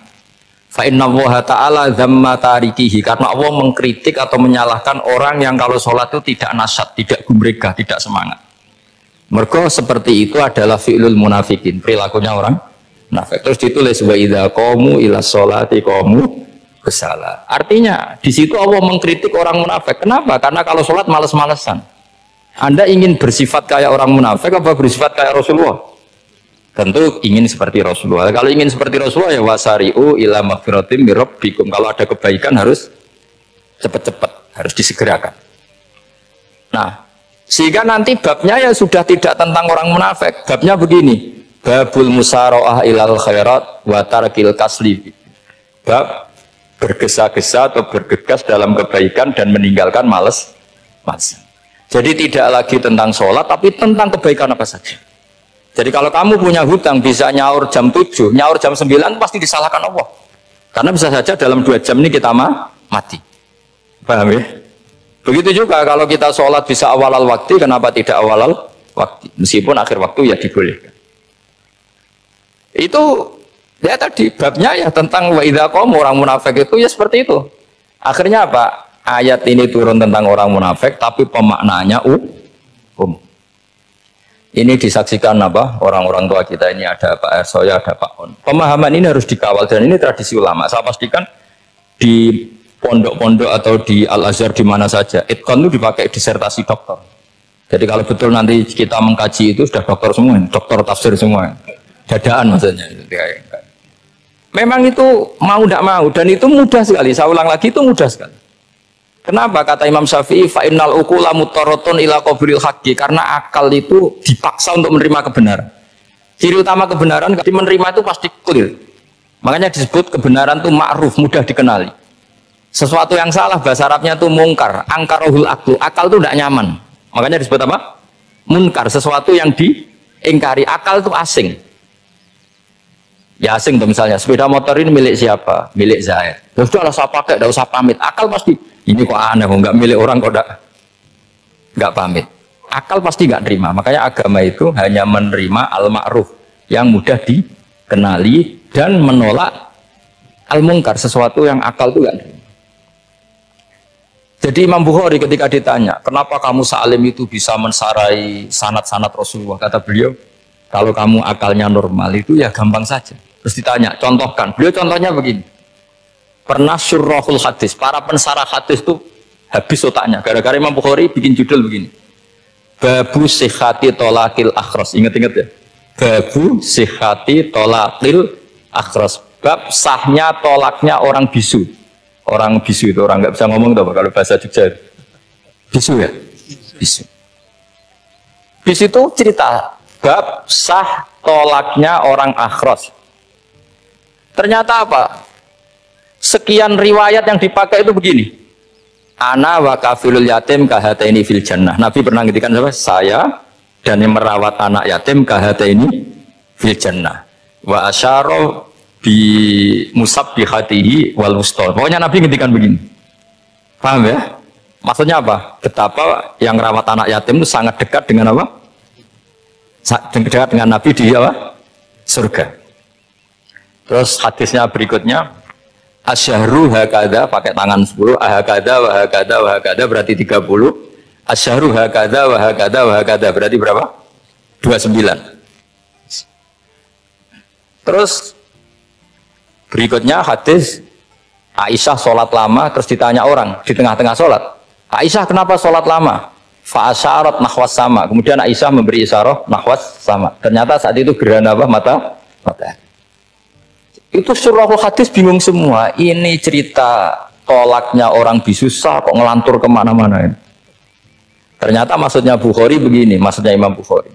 Fa inna Allaha ta'ala dzamma tarikihi, karena Allah mengkritik atau menyalahkan orang yang kalau sholat itu tidak nasyat, tidak gumrigah, tidak semangat. Mergo seperti itu adalah fi'lul munafikin, perilakunya orang munafik. Terus ditulis wa idza qamu ila sholati qamu kusala. Artinya di situ Allah mengkritik orang munafik. Kenapa? Karena kalau sholat males-malesan. Anda ingin bersifat kayak orang munafik apa bersifat kayak Rasulullah? Tentu ingin seperti Rasulullah. Kalau ingin seperti Rasulullah ya wasari'u ila maghfiratim mir rabbikum. Kalau ada kebaikan harus cepat-cepat, harus disegerakan. Nah, sehingga nanti babnya ya sudah tidak tentang orang munafik. Babnya begini, babul musara'ah ilal khairat wa tarkil kasli. Bab bergesa-gesa atau bergegas dalam kebaikan dan meninggalkan males. Jadi tidak lagi tentang sholat, tapi tentang kebaikan apa saja. Jadi kalau kamu punya hutang bisa nyaur jam 7, nyaur jam 9 pasti disalahkan Allah. Karena bisa saja dalam 2 jam ini kita mati. Paham ya? Begitu juga kalau kita sholat bisa awal waktu, kenapa tidak awal waktu? Meskipun akhir waktu ya dibolehkan. Itu ya tadi babnya ya tentang wa idza qamu, orang munafik itu ya seperti itu. Akhirnya apa? Ayat ini turun tentang orang munafik, tapi pemaknaannya Ini disaksikan apa? Orang-orang tua kita ini ada Pak Ersoya, ada Pak On. Pemahaman ini harus dikawal dan ini tradisi ulama. Saya pastikan di pondok-pondok atau di Al-Azhar di mana saja, Itqan itu dipakai disertasi doktor. Jadi kalau betul nanti kita mengkaji itu sudah doktor semua, doktor tafsir semua, dadaan maksudnya. Memang itu mau tidak mau dan itu mudah sekali. Saya ulang lagi itu mudah sekali. Kenapa kata Imam Syafi'i fa innal uqula muttaratun ila qabril haqqi, karena akal itu dipaksa untuk menerima kebenaran. Ciri utama kebenaran menerima itu pasti clear. Makanya disebut kebenaran itu ma'ruf, mudah dikenali. Sesuatu yang salah bahasa Arabnya itu mungkar, angkarohul aklu, akal itu tidak nyaman. Makanya disebut apa? Munkar, sesuatu yang diingkari. Akal itu asing. Ya asing tuh misalnya sepeda motor ini milik siapa? Milik Zaid. Terus udah usah pakai, udah usah pamit. Akal pasti ini kok aneh, kok nggak milik orang kok nggak pamit. Akal pasti nggak terima. Makanya agama itu hanya menerima al-ma'ruf yang mudah dikenali dan menolak al-mungkar, sesuatu yang akal itu nggak terima. Jadi Imam Bukhari ketika ditanya, kenapa kamu Salim itu bisa mensarai sanad-sanad Rasulullah? Kata beliau, kalau kamu akalnya normal itu ya gampang saja. Terus ditanya, contohkan. Beliau contohnya begini. Pernah syurrahul hadis, para pensarah hadis itu habis otaknya. Gara-gara Imam Bukhari bikin judul begini. Babu sihhati tolakil akhras. Ingat-ingat ya. Babu sihhati tolakil akhras. Bab sahnya tolaknya orang bisu. Orang bisu itu orang nggak bisa ngomong tuh kalau bahasa Jogja. Bisu ya? Bisu. Bisu itu cerita bab sah tolaknya orang akhros. Ternyata apa? Sekian riwayat yang dipakai itu begini. Ana wa kafilul yatim kahataini fil jannah. Nabi pernah ngintikan apa? Saya dan yang merawat anak yatim kahataini fil jannah. Wa asyara bi musabbihatihi wal wusta. Pokoknya Nabi ngintikan begini. Paham ya? Maksudnya apa? Betapa yang merawat anak yatim itu sangat dekat dengan apa? Dekat dengan Nabi di apa? Surga. Terus hadisnya berikutnya asyahru hakada pakai tangan 10, hakada wa hakada wa hakada berarti 30. Asyahru hakada wa hakada wa hakada berarti berapa? 29. Terus berikutnya hadis Aisyah sholat lama, terus ditanya orang di tengah-tengah sholat, Aisyah kenapa sholat lama? Fa'asyarat nahwas sama. Kemudian Aisyah memberi isyarah nahwas sama. Ternyata saat itu gerhana apa? Mata. Itu surahul hadis bingung semua. Ini cerita tolaknya orang bisusah kok ngelantur kemana-mana. Ternyata maksudnya Bukhari begini, maksudnya Imam Bukhari.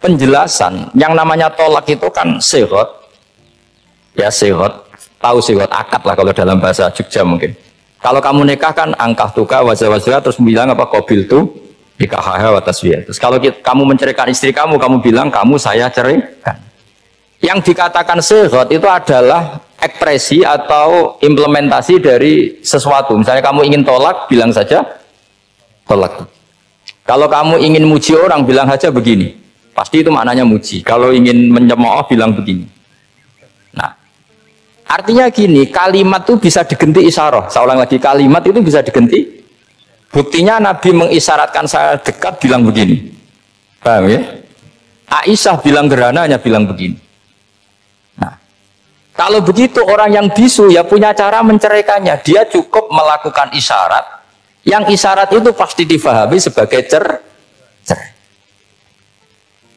Penjelasan yang namanya tolak itu kan sehat, ya sehat, tahu sehat akad lah kalau dalam bahasa Jogja mungkin. Kalau kamu nikah kan angkah tuka wajah terus bilang apa qabil tu nikahah wa taswiyah. Terus kalau kamu menceraikan istri kamu bilang kamu saya ceraikan. Yang dikatakan sehat itu adalah ekspresi atau implementasi dari sesuatu. Misalnya kamu ingin tolak, bilang saja tolak. Kalau kamu ingin muji orang, bilang saja begini. Pasti itu maknanya muji. Kalau ingin mencemooh, bilang begini. Nah, artinya gini, kalimat itu bisa diganti isyarah. Saya ulang lagi, kalimat itu bisa diganti. Buktinya Nabi mengisyaratkan saya dekat, bilang begini. Paham ya? Aisyah bilang gerhana, hanya bilang begini. Nah, kalau begitu orang yang bisu ya punya cara menceraikannya. Dia cukup melakukan isyarat. Yang isyarat itu pasti difahami sebagai cerai.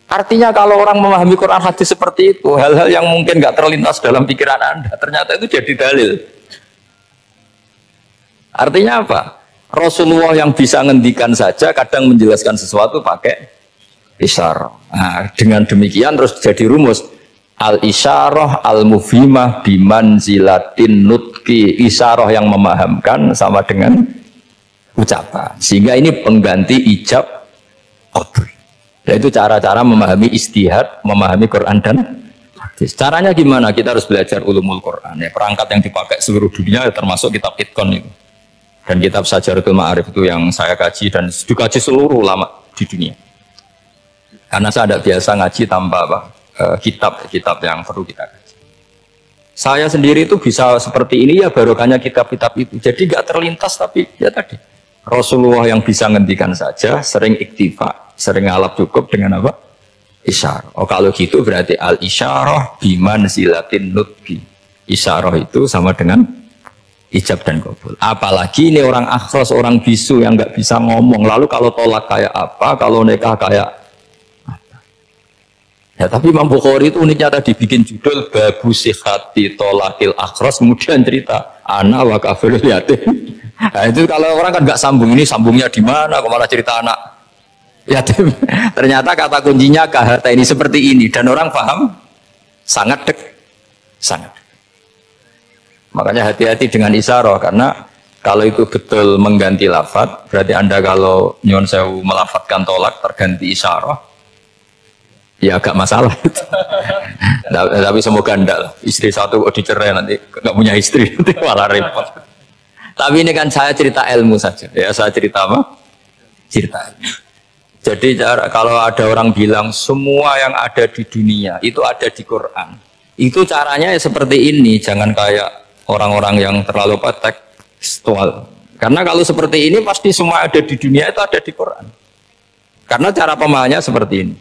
Artinya kalau orang memahami Quran hadis seperti itu, hal-hal yang mungkin nggak terlintas dalam pikiran Anda, ternyata itu jadi dalil. Artinya apa? Rasulullah yang bisa ngendikan saja kadang menjelaskan sesuatu pakai isyarah. Nah, dengan demikian terus jadi rumus al-isyarah al-mufhimah bimanzilatin nutqi. Isyarah yang memahamkan sama dengan ucapan. Sehingga ini pengganti ijab qabul. Yaitu cara-cara memahami istihad, memahami Quran dan hadis. Caranya gimana? Kita harus belajar ulumul Quran. Ya, perangkat yang dipakai seluruh dunia termasuk kitab Itqan itu. Dan kitab Sajaratul Ma'arif itu yang saya kaji dan dikaji seluruh ulama di dunia. Karena saya tidak biasa ngaji tanpa kitab-kitab yang perlu kita kaji. Saya sendiri itu bisa seperti ini ya barokahnya kitab-kitab itu. Jadi nggak terlintas tapi ya tadi. Rasulullah yang bisa ngendikan saja, sering iktifa, sering ngalap cukup dengan apa? Isyarah. Oh kalau gitu berarti al-isyarah bimanzilatin nutqi. Isyarah itu sama dengan ijab dan qabul. Apalagi ini orang akhros, orang bisu yang nggak bisa ngomong. Lalu kalau tolak kayak apa, kalau nikah kayak apa? Ya tapi Imam Bukhari itu uniknya tadi bikin judul babu sihati tolakil akhros, kemudian cerita ana wa kafirul yatim. Nah, itu kalau orang kan nggak sambung, ini sambungnya di mana? Kok malah cerita anak yatim? Ternyata kata kuncinya kahata ini seperti ini dan orang paham sangat sangat. Makanya hati-hati dengan isyarah karena kalau itu betul mengganti lafadz, berarti Anda kalau nyuwun sewu melafadzkan tolak terganti isyarah, ya agak masalah. Tapi semoga enggak lah. Istri satu dicerai nanti nggak punya istri, nanti malah repot. Tapi ini kan saya cerita ilmu saja. Ya saya cerita apa? Cerita ilmu. Jadi kalau ada orang bilang semua yang ada di dunia itu ada di Quran. Itu caranya ya seperti ini. Jangan kayak orang-orang yang terlalu tekstual. Karena kalau seperti ini pasti semua ada di dunia itu ada di Quran. Karena cara pemahamannya seperti ini.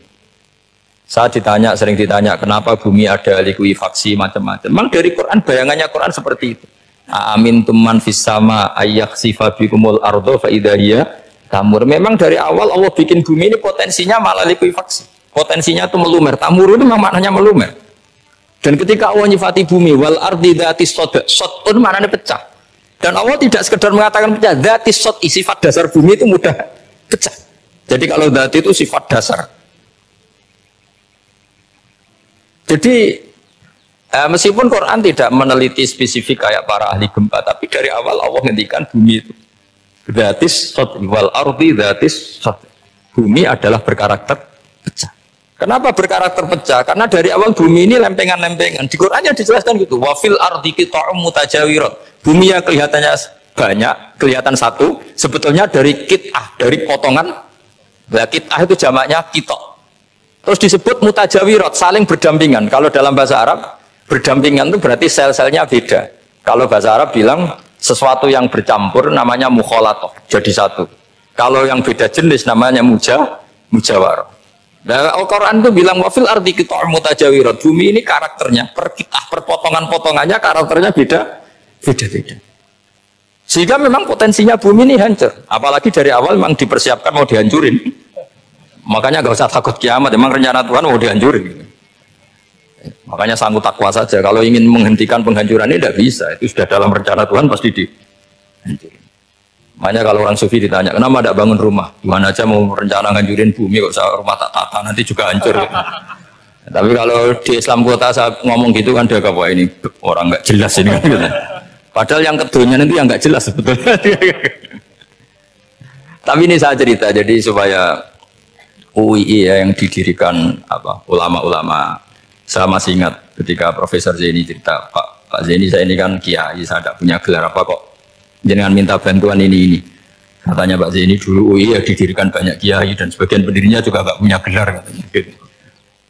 Saya sering ditanya kenapa bumi ada likuifaksi macam-macam. Memang dari Quran bayangannya Quran seperti itu. Amin tuman fis sama ayyaksifa bikumul ardo fa idahiyya tamur. Memang dari awal Allah bikin bumi ini potensinya malah likuifaksi. Potensinya itu melumer. Tamur itu memang maknanya melumer. Dan ketika Allah nyifati bumi wal ardi dzatis sod, sodun maknanya pecah. Dan Allah tidak sekedar mengatakan pecah, dzatis sod, sifat dasar bumi itu mudah pecah. Jadi kalau dzat itu sifat dasar. Jadi meskipun Quran tidak meneliti spesifik kayak para ahli gempa, tapi dari awal Allah ngendikan bumi itu dzatis satr wal ardi dzatis satr. Bumi adalah berkarakter pecah. Kenapa berkarakter pecah? Karena dari awal bumi ini lempengan-lempengan. Di Qurannya dijelaskan gitu. Wa fil ardi qita'um mutajawirat. Bumi yang kelihatannya banyak, kelihatan satu, sebetulnya dari kit'ah, dari potongan. Nah, kit'ah itu jamaknya qita'. Terus disebut mutajawirat, saling berdampingan. Kalau dalam bahasa Arab, berdampingan itu berarti sel-selnya beda. Kalau bahasa Arab bilang sesuatu yang bercampur namanya mukhalatoh, jadi satu. Kalau yang beda jenis namanya mujawarah. Nah, Al-Quran itu bilang wafil ardi qita'um mutajawirat. Bumi ini karakternya per potongan-potongannya karakternya beda. Sehingga memang potensinya bumi ini hancur. Apalagi dari awal memang dipersiapkan mau dihancurin. Makanya nggak usah takut kiamat. Memang rencana Tuhan mau dihancurin. Makanya sanggup takwa saja. Kalau ingin menghentikan penghancuran ini tidak bisa. Itu sudah dalam rencana Tuhan pasti dihancurin. Makanya kalau orang sufi ditanya, kenapa tidak bangun rumah? Gimana aja mau rencana nganjurin bumi, kok usah rumah tak tata, nanti juga hancur. Tapi kalau di Islam kota saya ngomong gitu kan, dia wah ini orang nggak jelas ini. Padahal yang kedonyan itu yang nggak jelas sebetulnya. Tapi ini saya cerita, jadi supaya UII ya, yang didirikan ulama-ulama. Saya masih ingat ketika Profesor Zaini cerita, Pak Zaini saya ini kan kiai, saya tidak punya gelar apa kok. Jangan minta bantuan ini. Katanya Pak Zaini dulu UI ya didirikan banyak kiai dan sebagian pendirinya juga nggak punya gelar katanya. Gitu.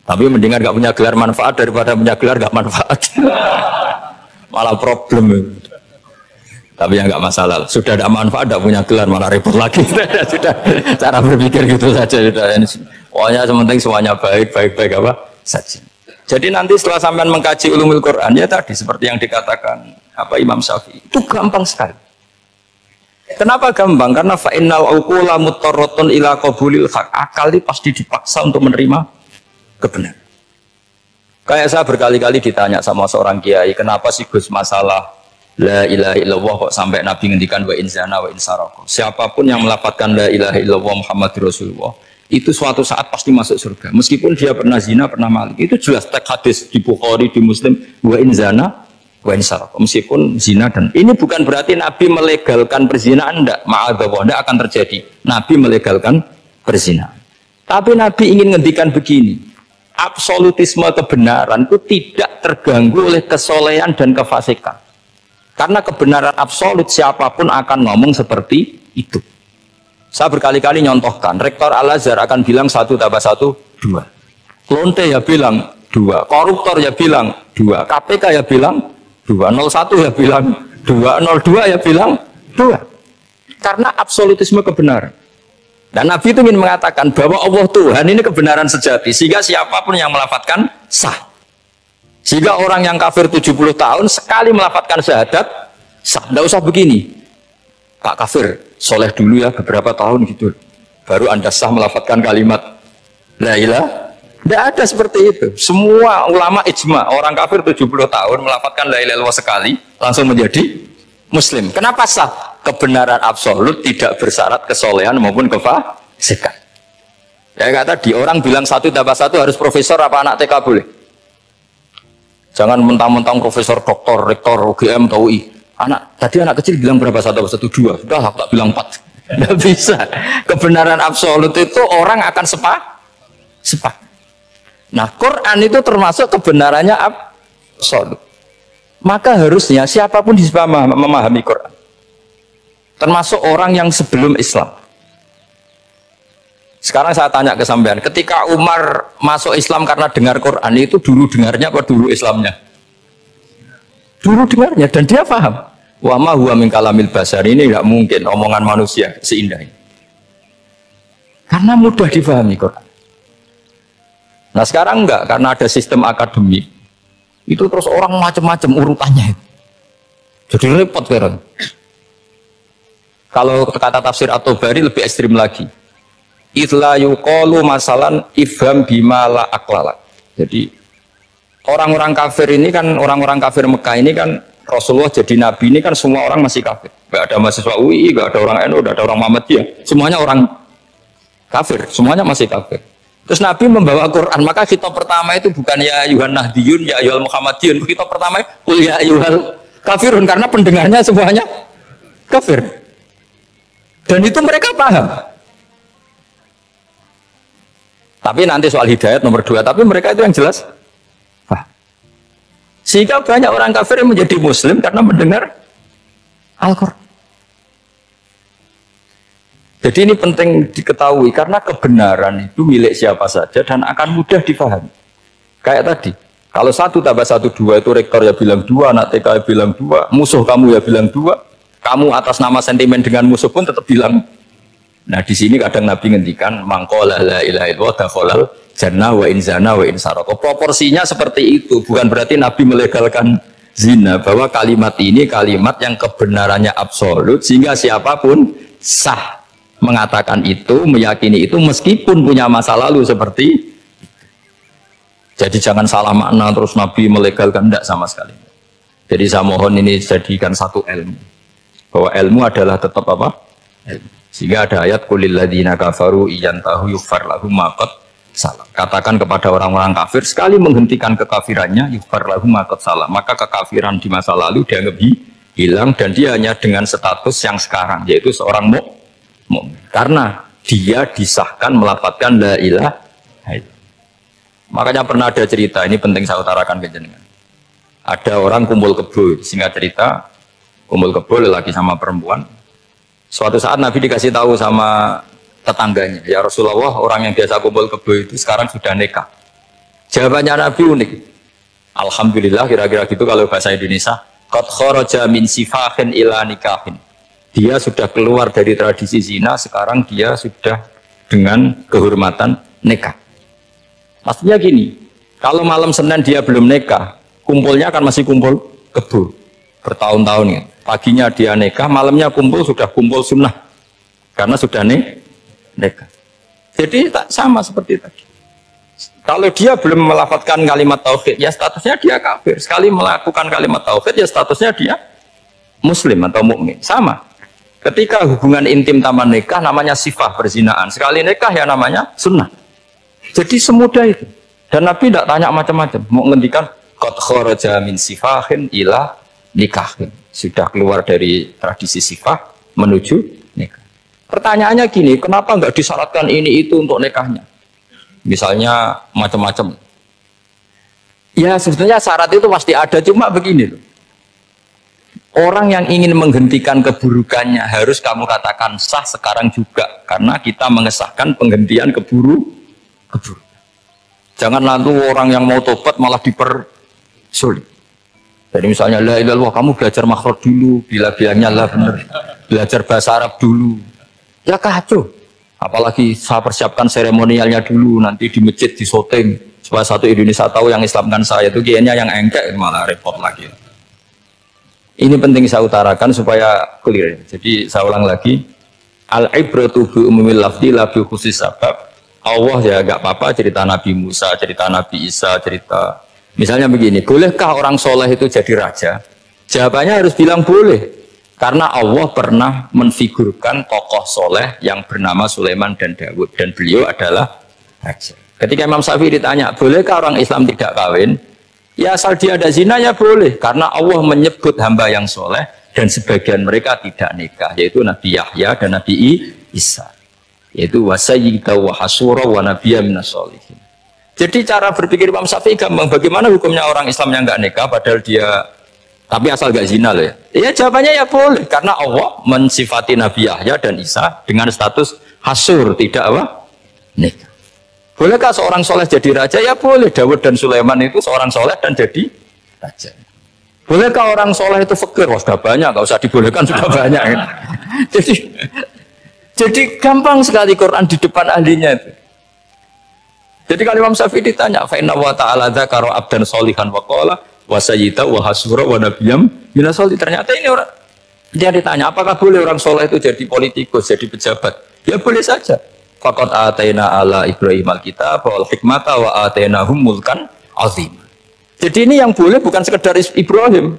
Tapi mendingan nggak punya gelar manfaat daripada punya gelar nggak manfaat. Malah problem. Tapi ya nggak masalah. Sudah ada manfaat, tidak punya gelar malah repot lagi. Sudah cara berpikir gitu saja. Sudah. Pokoknya sementing semuanya baik apa saja. Jadi nanti setelah sampean mengkaji ulumul Quran ya tadi seperti yang dikatakan Imam Syafi'i itu gampang sekali. Kenapa gampang? Karena fa'innal uqula mutarratun ila qabulil haq. Akal ini pasti dipaksa untuk menerima kebenaran. Kayak saya berkali-kali ditanya sama seorang kiai, kenapa sih Gus masalah la ilaha illallah kok sampai Nabi ngendikan wa in zana wa in saraka. Siapapun yang melafadzkan la ilaha illallah Muhammadur Rasulullah, itu suatu saat pasti masuk surga. Meskipun dia pernah zina, pernah maling. Itu jelas teks hadis di Bukhari, di Muslim, wa in zana meskipun zina. Dan ini bukan berarti Nabi melegalkan perzinahan, enggak, ma'adzallah, enggak akan terjadi Nabi melegalkan perzinahan. Tapi Nabi ingin ngendikan begini, absolutisme kebenaran itu tidak terganggu oleh kesolehan dan kefasikan, karena kebenaran absolut siapapun akan ngomong seperti itu. Saya berkali-kali nyontohkan, Rektor Al-Azhar akan bilang 1 tambah 1 2, Klonte ya bilang 2, koruptor ya bilang 2, KPK ya bilang 201 ya bilang 202 ya bilang 2. Karena absolutisme kebenaran. Dan Nabi itu ingin mengatakan bahwa Allah Tuhan ini kebenaran sejati, sehingga siapapun yang melafadzkan sah. Sehingga orang yang kafir 70 tahun sekali melafadzkan syahadat sah. Tidak usah begini, Pak kafir soleh dulu ya beberapa tahun gitu, baru Anda sah melafadzkan kalimat la ilaha. Tidak ada seperti itu. Semua ulama ijma, orang kafir 70 tahun melafadzkan la ilaha illallah sekali langsung menjadi muslim. Kenapa sah? Kebenaran absolut tidak bersyarat kesolehan maupun kefasikan. Ya kata di orang bilang 1 tambah 1 harus profesor apa anak TK boleh? Jangan mentang-mentang profesor, doktor, rektor, UGM atau UI. Tadi anak kecil bilang berapa 1 tambah 1 2. Sudah lah tak bilang 4. Tidak bisa. Kebenaran absolut itu orang akan sepak. Nah, Quran itu termasuk kebenarannya absolut. Maka harusnya siapapun bisa memahami Quran. Termasuk orang yang sebelum Islam. Sekarang saya tanya ke sampean, ketika Umar masuk Islam karena dengar Quran, itu dulu dengarnya apa dulu Islamnya? Dulu dengarnya, dan dia paham. Wa ma huwa min kalamil basar, ini tidak mungkin omongan manusia seindah ini. Karena mudah dipahami Quran. Nah sekarang enggak, karena ada sistem akademik. Itu terus orang macam-macam urutannya. Jadi repot kan. Kalau kata tafsir At-Tabari lebih ekstrim lagi. Itla yuqalu masalan ifham bima la aqlala. Jadi orang-orang kafir ini kan, orang-orang kafir Mekah ini kan, Rasulullah jadi nabi ini kan semua orang masih kafir. Enggak ada mahasiswa UI, enggak ada orang NU, enggak ada orang Muhammadiyah. Semuanya orang kafir, semuanya masih kafir. Terus Nabi membawa Quran, maka khitab pertama itu bukan ya ayyuhan nahdiyun, ya ayyuhal muhammadiyun. Khitab pertama qul ya ayyuhal kafirun, karena pendengarnya semuanya kafir. Dan itu mereka paham. Tapi nanti soal hidayat nomor 2, tapi mereka itu yang jelas paham. Sehingga banyak orang kafir yang menjadi muslim karena mendengar Al-Quran. Jadi ini penting diketahui karena kebenaran itu milik siapa saja dan akan mudah difahami. Kayak tadi, kalau 1 tambah 1 2 itu rektor ya bilang 2, anak TK ya bilang 2, musuh kamu ya bilang 2, kamu atas nama sentimen dengan musuh pun tetap bilang. Nah di sini kadang Nabi ngendikan mangqala la ilaha illallah dakhalal jannah wa in zana wa in sarqa. Proporsinya seperti itu, bukan berarti Nabi melegalkan zina, bahwa kalimat ini kalimat yang kebenarannya absolut sehingga siapapun sah mengatakan itu, meyakini itu meskipun punya masa lalu seperti itu. Jadi jangan salah makna terus Nabi melegalkan, tidak sama sekali. Jadi saya mohon ini jadikan satu ilmu, bahwa ilmu adalah tetap apa? Ilmu. Sehingga ada ayat qulil ladzina kafaru iyantahu yughfar lahum ma qad salam. Katakan kepada orang-orang kafir sekali menghentikan kekafirannya yughfar lahum ma qad salam, maka kekafiran di masa lalu dianggap hilang dan dia hanya dengan status yang sekarang, yaitu seorang mukmin. Karena dia disahkan melafadzkan la ilaha illallah. Makanya pernah ada cerita, ini penting saya utarakan ke jenengan. Ada orang kumpul kebo, singkat cerita, kumpul kebo lelaki sama perempuan. Suatu saat Nabi dikasih tahu sama tetangganya, ya Rasulullah, orang yang biasa kumpul kebo itu sekarang sudah nikah. Jawabannya Nabi unik. Alhamdulillah, kira-kira gitu kalau bahasa Indonesia, qad kharaja min sifahin ila nikahin. Dia sudah keluar dari tradisi zina, sekarang dia sudah dengan kehormatan nikah. Maksudnya gini, kalau malam Senin dia belum nikah, kumpulnya kan masih kumpul kebo bertahun-tahun ya. Paginya dia nikah, malamnya kumpul sudah kumpul sunnah karena sudah nikah. Jadi tak sama seperti tadi. Kalau dia belum melafadzkan kalimat tauhid, ya statusnya dia kafir. Sekali melakukan kalimat tauhid, ya statusnya dia muslim atau mukmin. Sama. Ketika hubungan intim taman nikah namanya sifah perzinaan. Sekali nikah ya namanya sunnah. Jadi semudah itu. Dan Nabi tidak tanya macam-macam. Mau ngendikan qad kharaja min sifahin ila nikahin. Sudah keluar dari tradisi sifah menuju nikah. Pertanyaannya gini, kenapa nggak disyaratkan ini itu untuk nikahnya? Misalnya macam-macam. Ya sebetulnya syarat itu pasti ada, cuma begini loh. Orang yang ingin menghentikan keburukannya harus kamu katakan sah sekarang juga, karena kita mengesahkan penghentian keburukan. Jangan lalu orang yang mau tobat malah dipersulit. Jadi misalnya la ilaha illallah, kamu belajar makhraj dulu, bila-bilanya lah benar. Belajar bahasa Arab dulu. Ya kacau. Apalagi saya persiapkan seremonialnya dulu, nanti di masjid di syuting supaya satu Indonesia tahu yang Islamkan saya itu kayaknya yang engkek, malah repot lagi. Ini penting saya utarakan supaya clear. Jadi saya ulang lagi, al-ibratu bi umumil lafzi la bi khusus sabab. Allah ya enggak apa-apa cerita Nabi Musa, cerita Nabi Isa, cerita misalnya begini, bolehkah orang soleh itu jadi raja? Jawabannya harus bilang boleh. Karena Allah pernah menfigurkan tokoh soleh yang bernama Sulaiman dan Daud, dan beliau adalah raja. Ketika Imam Syafi'i ditanya, bolehkah orang Islam tidak kawin? Ya asal dia ada zina ya boleh, karena Allah menyebut hamba yang soleh dan sebagian mereka tidak nikah, yaitu Nabi Yahya dan Nabi Isa, yaitu wasayyida wa hasura wa nabiyya minas sholihin. Jadi cara berpikir Imam Syafi'i gampang, bagaimana hukumnya orang Islam yang nggak nikah padahal dia tapi asal nggak zina loh ya? Ya jawabannya ya boleh, karena Allah mensifati Nabi Yahya dan Isa dengan status hasur, tidak apa? Nikah. Bolehkah seorang soleh jadi raja? Ya boleh. Daud dan Sulaiman itu seorang soleh dan jadi raja. Bolehkah orang soleh itu fakir? Wah sudah banyak, nggak usah dibolehkan sudah banyak. Jadi gampang sekali Quran di depan ahlinya itu. Jadi kalau Imam Syafi'i ditanya, fa inna wa ta'ala dzakara abdan sholihan wa qala wa sayyida wa hasura wa nabiyyam minas sholihin. Ternyata ini orang dia ditanya, apakah boleh orang soleh itu jadi politikus, jadi pejabat? Ya boleh saja. Faqad atayna ala Ibrahim al-kitab wal hikmata wa atainahum mulkan azim. Jadi ini yang boleh bukan sekedar Ibrahim.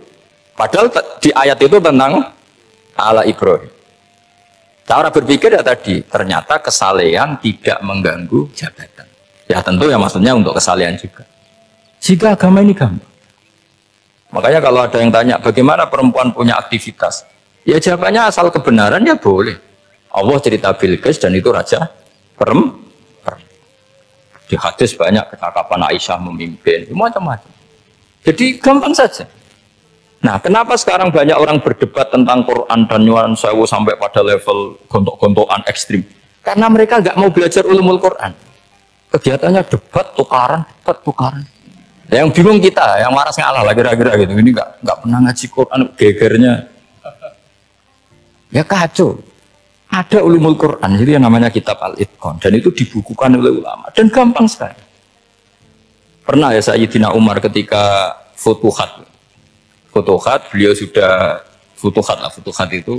Padahal di ayat itu tentang ala Ibrahim. Cara berpikir ya tadi, ternyata kesalehan tidak mengganggu jabatan. Ya tentu ya maksudnya untuk kesalehan juga. Jika agama ini gampang. Makanya kalau ada yang tanya bagaimana perempuan punya aktivitas, ya jawabannya asal kebenaran ya boleh. Allah cerita Bilqis dan itu raja perempuan. Di hadis banyak kecakapan Aisyah memimpin, macam-macam. Jadi gampang saja. Nah, kenapa sekarang banyak orang berdebat tentang Quran dan nyuwun sewu sampai pada level gontok-gontokan ekstrim? Karena mereka nggak mau belajar ulumul Quran. Kegiatannya debat, tukaran. Yang bingung kita, yang waras ngalah lah kira-kira gitu. Ini nggak pernah ngaji Quran, gegernya. Ya kacau. Ada ulumul Quran, jadi yang namanya kitab Al-Itqan, dan itu dibukukan oleh ulama dan gampang sekali. Pernah ya Sayyidina Umar ketika Futuhat, beliau sudah Futuhat itu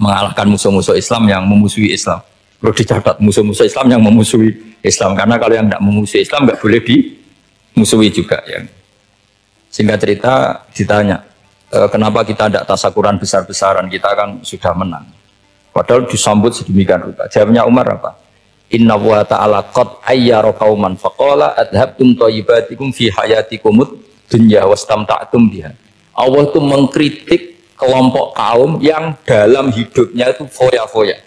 mengalahkan musuh-musuh Islam yang memusuhi Islam. Perlu dicatat, musuh-musuh Islam yang memusuhi Islam, karena kalau yang tidak memusuhi Islam nggak boleh dimusuhi juga. Ya. Singkat cerita ditanya, kenapa kita tidak tasakuran besar-besaran, kita kan sudah menang. Padahal disambut sedemikian rupa. Jawabnya Umar apa? Inna wa ta'ala qad ayyara qauman faqala adhabtum thayyibatikum fi hayatikumud dunya wastamta'tum biha. Allah itu mengkritik kelompok kaum yang dalam hidupnya itu foya-foya.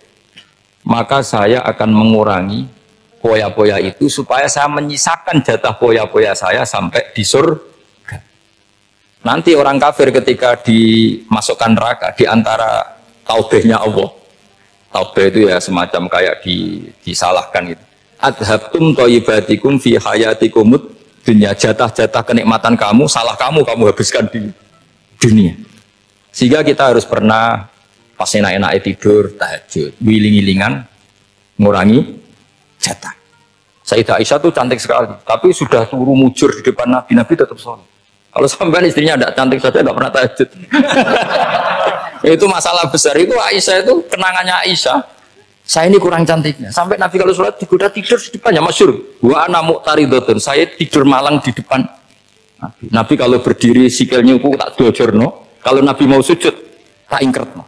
Maka saya akan mengurangi foya-foya itu supaya saya menyisakan jatah foya-foya saya sampai di surga. Nanti orang kafir ketika dimasukkan neraka di antara taubahnya Allah. Taubah itu ya semacam kayak disalahkan gitu. Adhabtum thayyibatikum fi hayatikumud dunya, jatah-jatah kenikmatan kamu, salah kamu habiskan di dunia. Sehingga kita harus pernah pas enak-enak tidur, tahajud, wiling-wilingan, ngurangi jatah. Sayyidah Aisyah tuh cantik sekali, tapi sudah suruh mujur di depan Nabi tetap sholat. Kalau sampai istrinya tidak cantik saja, tidak pernah tahajud. Itu masalah besar. Itu Aisyah itu kenangannya Aisyah. Saya ini kurang cantiknya. Sampai Nabi kalau sholat digoda tidur di depannya, masyhur. Wa ana muqtaridhatun. Saya tidur malang di depan Nabi. Nabi kalau berdiri sikilnya aku tak dojorno. Kalau Nabi mau sujud tak ingkretno.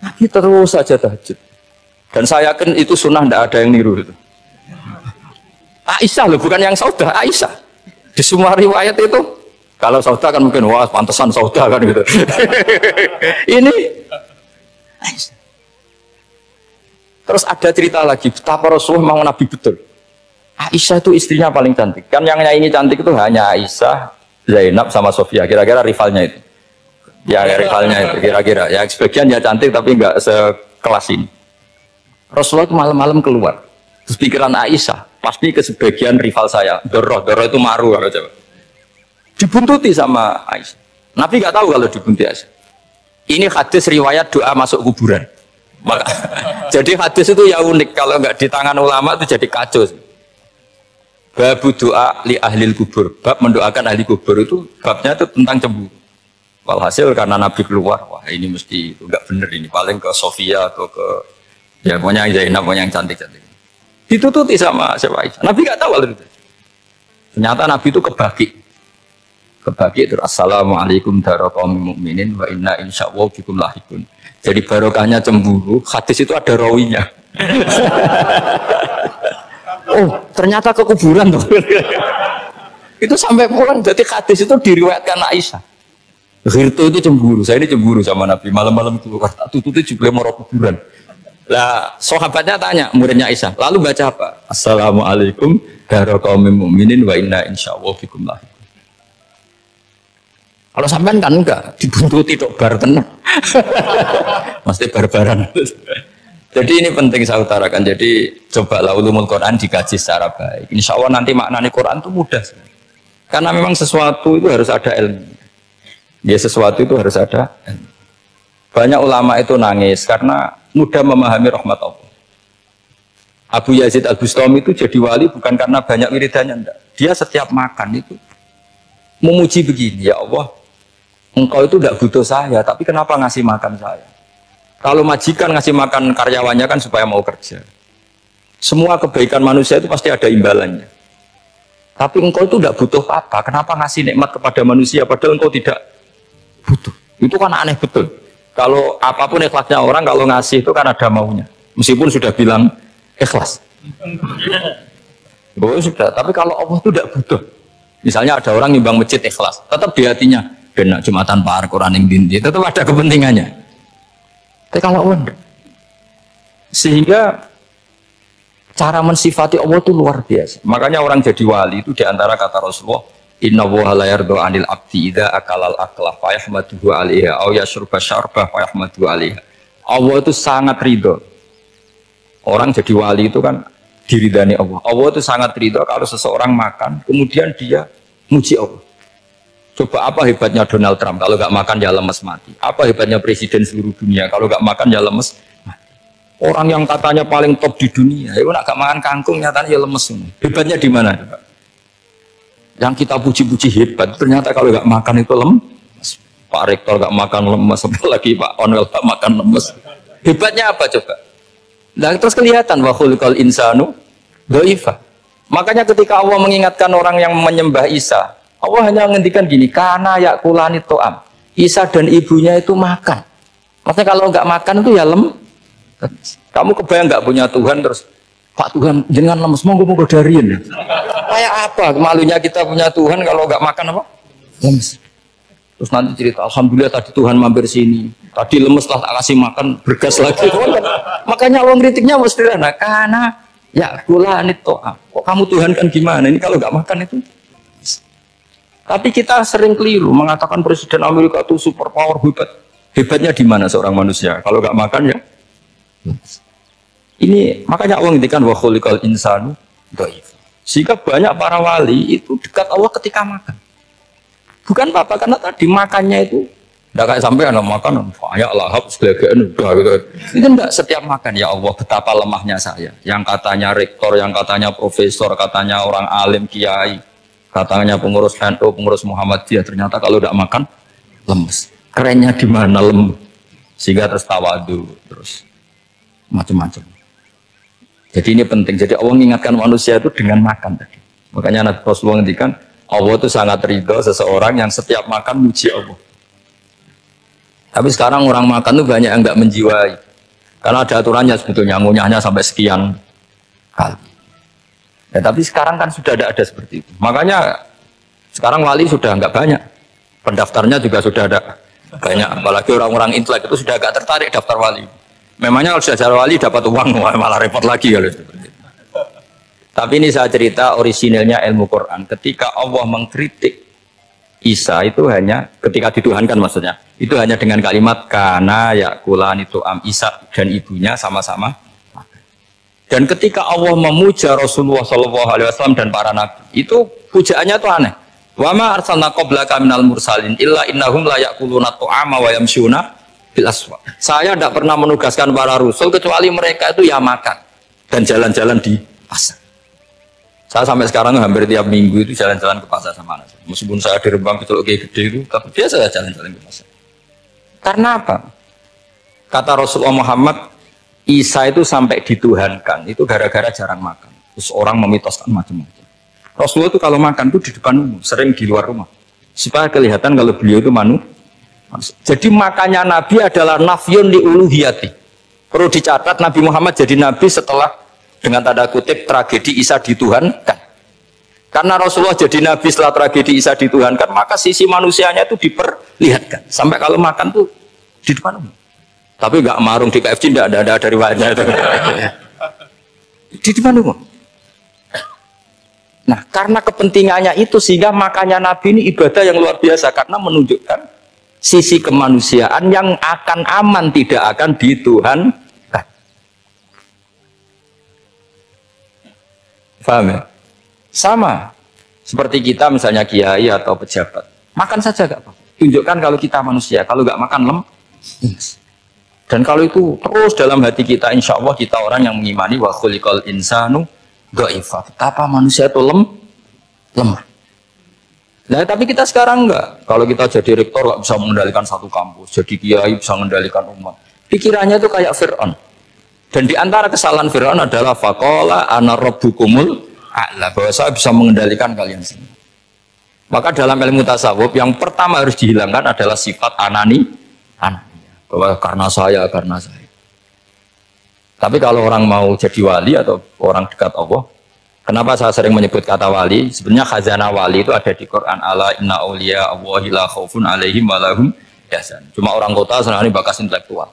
Nabi terus saja tahajud. Dan saya yakin itu sunnah, tidak ada yang niru itu. Aisyah loh, bukan yang Saudah, Aisyah. Di semua riwayat itu, kalau Saudah kan mungkin wah pantesan Saudah kan gitu. Ini Aisyah. Terus ada cerita lagi betapa Rasulullah memang Nabi betul. Aisyah itu istrinya paling cantik. Kan yang nyanyi cantik itu hanya Aisyah, Zainab sama Sofia. Kira-kira rivalnya itu. Ya rivalnya itu kira-kira. Ya sebagian ya cantik tapi enggak sekelas ini. Rasulullah itu malam-malam keluar. Terus pikiran Aisyah pasti ke sebagian rival saya. Doro itu maru kalau coba. Dibuntuti sama Aisyah. Nabi nggak tahu kalau dibuntuti Aisyah. Ini hadis riwayat doa masuk kuburan. Maka, jadi hadis itu ya unik. Kalau nggak di tangan ulama itu jadi kacau. Bab doa li ahlil kubur. Bab mendoakan ahli kubur itu babnya itu tentang cemburu. Walhasil karena Nabi keluar, wah ini mesti itu nggak bener ini. Paling ke Sofia atau ke ya pokoknya Zainab, pokoknya yang cantik-cantik. Ditututi sama siapa Aisyah. Nabi nggak tahu kalau itu. Ternyata Nabi itu kebagi itu assalamualaikum warahmatullahi mu'minin wa inna insyaallah bikum lahikun. Jadi barokahnya cemburu, hadis itu ada rawinya. Oh, ternyata ke kuburan tuh. Itu sampai pulang jadi hadis itu diriwayatkan Aisyah. Ghirtu itu cemburu, saya ini cemburu sama Nabi, malam-malam keluar tak tututi juga mau kuburan. Lah sahabatnya tanya muridnya Aisyah, lalu baca apa? Assalamualaikum warahmatullahi mu'minin wa inna insyaallah bikum lahikun. Kalau sampean kan enggak dibuntuti tok bar tenan. Mesti barbaran. Jadi ini penting saya utarakan. Jadi cobalah ulumul Quran dikaji secara baik. Insya Allah nanti maknanya Quran itu mudah. Karena memang sesuatu itu harus ada ilmu. Ya sesuatu itu harus ada ilmu. Banyak ulama itu nangis karena mudah memahami rahmat Allah. Abu Yazid Al-Bustami itu jadi wali bukan karena banyak wiridannya, enggak. Dia setiap makan itu memuji begini, ya Allah, engkau itu tidak butuh saya, tapi kenapa ngasih makan saya? Kalau majikan ngasih makan karyawannya kan supaya mau kerja. Semua kebaikan manusia itu pasti ada imbalannya. Tapi engkau itu tidak butuh apa, kenapa ngasih nikmat kepada manusia padahal engkau tidak butuh? Itu kan aneh betul. Kalau apapun ikhlasnya orang, kalau ngasih itu kan ada maunya. Meskipun sudah bilang ikhlas. Oh sudah, tapi kalau Allah itu tidak butuh. Misalnya ada orang nyumbang masjid ikhlas, tetap di hatinya benak Jumatan Pak Quran yang dinti, tetap ada kepentingannya. Tapi kalau Allah enggak. Sehingga cara mensifati Allah itu luar biasa. Makanya orang jadi wali itu diantara kata Rasulullah, Inna woha la yardo anil abdi idha akalal aklah fayahmaduhu alaiha au yasyurba syarbah fayahmaduhu alaiha. Allah itu sangat ridho. Orang jadi wali itu kan diridani Allah. Allah itu sangat ridho kalau seseorang makan kemudian dia muji Allah. Coba apa hebatnya Donald Trump kalau nggak makan ya lemes mati. Apa hebatnya presiden seluruh dunia kalau nggak makan ya lemes mati. Orang yang katanya paling top di dunia, itu nak gak makan kangkung nyatanya ya lemes. Hebatnya di mana? Yang kita puji-puji hebat, ternyata kalau nggak makan itu lemes. Pak Rektor nggak makan lemes, apalagi Pak Onel nggak makan lemes. Hebatnya apa coba? Nah, terus kelihatan wa khuliqal insanu dhaifa. Makanya ketika Allah mengingatkan orang yang menyembah Isa, Allah hanya menghentikan gini, kana yakulani to'am. Isa dan ibunya itu makan. Maksudnya kalau nggak makan itu ya lemes. Kamu kebayang nggak punya Tuhan terus Pak Tuhan jangan lemes mau dariin kayak apa malunya kita punya Tuhan kalau nggak makan apa lemes. Terus nanti cerita alhamdulillah tadi Tuhan mampir sini tadi lemes lah tak kasih makan bergas lagi. Makanya Allah kritiknya sederhana karena ya kula nito kok kamu Tuhan kan gimana ini kalau nggak makan itu. Tapi kita sering keliru mengatakan Presiden Amerika itu super power hebat. Hebatnya di mana seorang manusia kalau nggak makan ya. Ini makanya Allah ngintikan wa khuliqal insanu dhaif. Sehingga banyak para wali itu dekat Allah ketika makan. Bukan apa karena tadi makannya itu enggak kayak sampai anak makan kayak lahap segala-galanya udah gitu. Itu enggak setiap makan ya Allah betapa lemahnya saya. Yang katanya rektor, yang katanya profesor, katanya orang alim kiai, katanya pengurus NU, pengurus Muhammadiyah ternyata kalau enggak makan lemes. Kerennya di mana lemes? Sehingga terus tawadu terus macam-macam. Jadi ini penting. Jadi Allah mengingatkan manusia itu dengan makan tadi. Makanya Nabi Rasulullah ngendikan Allah itu sangat ridho seseorang yang setiap makan muji Allah. Tapi sekarang orang makan itu banyak yang enggak menjiwai. Karena ada aturannya sebetulnya ngunyahnya sampai sekian kali. Ya, tapi sekarang kan sudah ada seperti itu. Makanya sekarang wali sudah enggak banyak. Pendaftarnya juga sudah ada banyak. Apalagi orang-orang intelek itu sudah agak tertarik daftar wali. Memangnya kalau sudah wali dapat uang malah repot lagi kalau itu. Tapi ini saya cerita orisinilnya ilmu Quran. Ketika Allah mengkritik Isa itu hanya ketika dituhankan maksudnya. Itu hanya dengan kalimat kana yakulan itu Isa dan ibunya sama-sama. Dan ketika Allah memuja Rasulullah SAW dan para nabi, itu pujaannya itu aneh. Wa ma arsalna qablaka minal mursalin illa innahum la yakuluna ta'ama wa yamshuna. Saya tidak pernah menugaskan para rasul kecuali mereka itu ya makan dan jalan-jalan di pasar. Saya sampai sekarang hampir tiap minggu itu jalan-jalan ke pasar sama anak. Meskipun saya di Rembang gitu gede itu, tapi biasa saya jalan-jalan ke pasar. Karena apa? Kata Rasulullah Muhammad, Isa itu sampai dituhankan itu gara-gara jarang makan. Terus orang memitoskan macam-macam. Rasulullah itu kalau makan itu di depan umum, sering di luar rumah, supaya kelihatan kalau beliau itu manusia. Jadi makanya Nabi adalah nafyun li uluhiyati. Perlu dicatat Nabi Muhammad jadi Nabi setelah dengan tanda kutip tragedi Isa dituhankan. Karena Rasulullah jadi Nabi setelah tragedi Isa dituhankan, maka sisi manusianya itu diperlihatkan. Sampai kalau makan tuh di depan umum. Tapi nggak marung di KFC, tidak ada dari wajahnya itu. Di depan umum. Nah, karena kepentingannya itu sehingga makanya Nabi ini ibadah yang luar biasa karena menunjukkan sisi kemanusiaan yang akan aman tidak akan dituhankan. Paham ya? Sama seperti kita misalnya kiai atau pejabat makan saja gak apa-apa. Tunjukkan kalau kita manusia, kalau nggak makan lemes. Dan kalau itu terus dalam hati kita, insya Allah kita orang yang mengimani wa khuliqal insanu dhaifa. Betapa manusia itu lemah. Nah, tapi kita sekarang enggak. Kalau kita jadi rektor enggak bisa mengendalikan satu kampus, jadi kiai bisa mengendalikan umat. Pikirannya itu kayak Fir'aun. Dan di antara kesalahan Fir'aun adalah faqala ana rabbukumul a'la, bahwa saya bisa mengendalikan kalian semua. Maka dalam ilmu tasawuf yang pertama harus dihilangkan adalah sifat anani, bahwa karena saya. Tapi kalau orang mau jadi wali atau orang dekat Allah, Kenapa saya sering menyebut kata wali? Sebenarnya khazanah wali itu ada di Quran. Ala inna awliya Allahi la khaufun alaihim wa lahum yahzanun. Cuma orang kota senang bakas intelektual.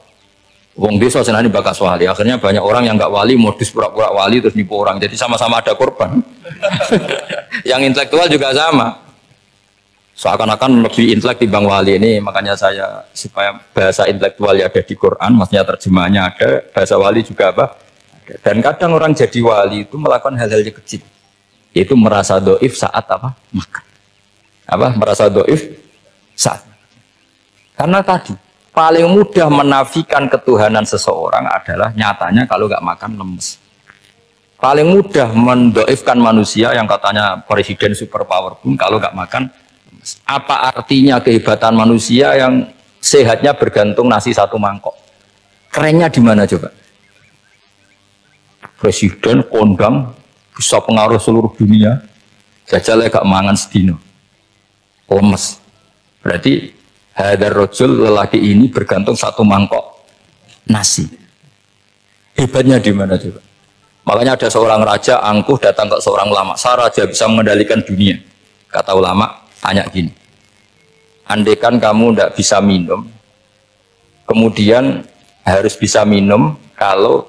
Wong desa senang bakas wali. Akhirnya banyak orang yang enggak wali modus pura-pura wali terus nipu orang. Jadi sama-sama ada korban. Yang intelektual juga sama. Seakan-akan lebih intelek dibanding wali ini. Makanya saya supaya bahasa intelektual ya ada di Quran, maksudnya terjemahannya ada, bahasa wali juga apa? Dan kadang orang jadi wali itu melakukan hal-hal yang kecil, yaitu merasa doif saat apa? Makan. Apa? Merasa doif saat. Karena tadi paling mudah menafikan ketuhanan seseorang adalah nyatanya kalau nggak makan lemes. Paling mudah mendoifkan manusia yang katanya presiden superpower pun kalau nggak makan lemes. Apa artinya kehebatan manusia yang sehatnya bergantung nasi satu mangkok? Kerennya di mana coba? Presiden kondang bisa pengaruh seluruh dunia, jajalnya gak mangan sedino, lemes. Berarti hadar rojul lelaki ini bergantung satu mangkok nasi. Hebatnya di mana coba? Makanya ada seorang raja angkuh datang ke seorang ulama. Saya raja bisa mengendalikan dunia. Kata ulama, tanya gini. Andaikan kamu tidak bisa minum, kemudian harus bisa minum kalau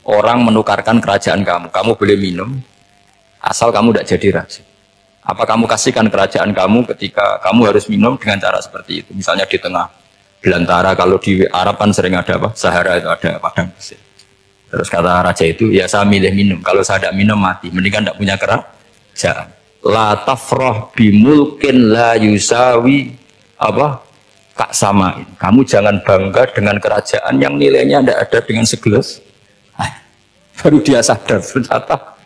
orang menukarkan kerajaan kamu boleh minum, asal kamu tidak jadi raja. Apa kamu kasihkan kerajaan kamu ketika kamu harus minum dengan cara seperti itu? Misalnya di tengah belantara, kalau di Arab kan sering ada apa? Sahara itu ada padang pasir. Terus kata raja itu, ya saya milih minum. Kalau saya tidak minum mati, mendingan tidak punya kerajaan. La tafrah bimulkin la yusawi apa? Kak samain. Kamu jangan bangga dengan kerajaan yang nilainya tidak ada dengan segelas. Baru dia sadar ternyata.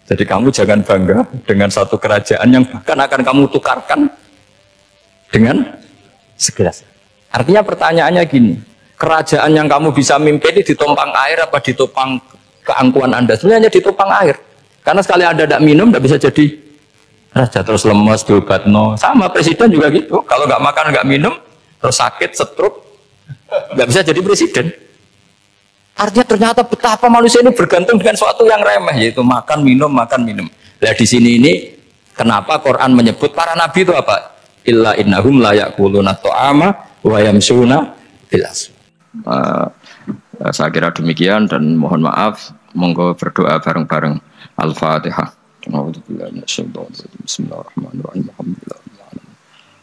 Jadi kamu jangan bangga dengan satu kerajaan yang bahkan akan kamu tukarkan dengan segelas. Artinya pertanyaannya gini, kerajaan yang kamu bisa mimpin ini ditumpang air apa ditopang keangkuhan Anda? Sebenarnya ditopang air. Karena sekali Anda tidak minum, tidak bisa jadi raja. Terus lemes, diobatno. Sama presiden juga gitu. Kalau nggak makan, nggak minum, terus sakit, stroke, nggak bisa jadi presiden. Artinya ternyata betapa manusia ini bergantung dengan sesuatu yang remeh, yaitu makan, minum, makan, minum. Nah di sini ini, kenapa Quran menyebut para nabi itu apa? Illa innahum la ya'kuluna ta'ama wa yamsuna bil aswaq. Saya kira demikian dan mohon maaf, monggo berdoa bareng-bareng. Al-Fatihah. Bismillahirrahmanirrahim.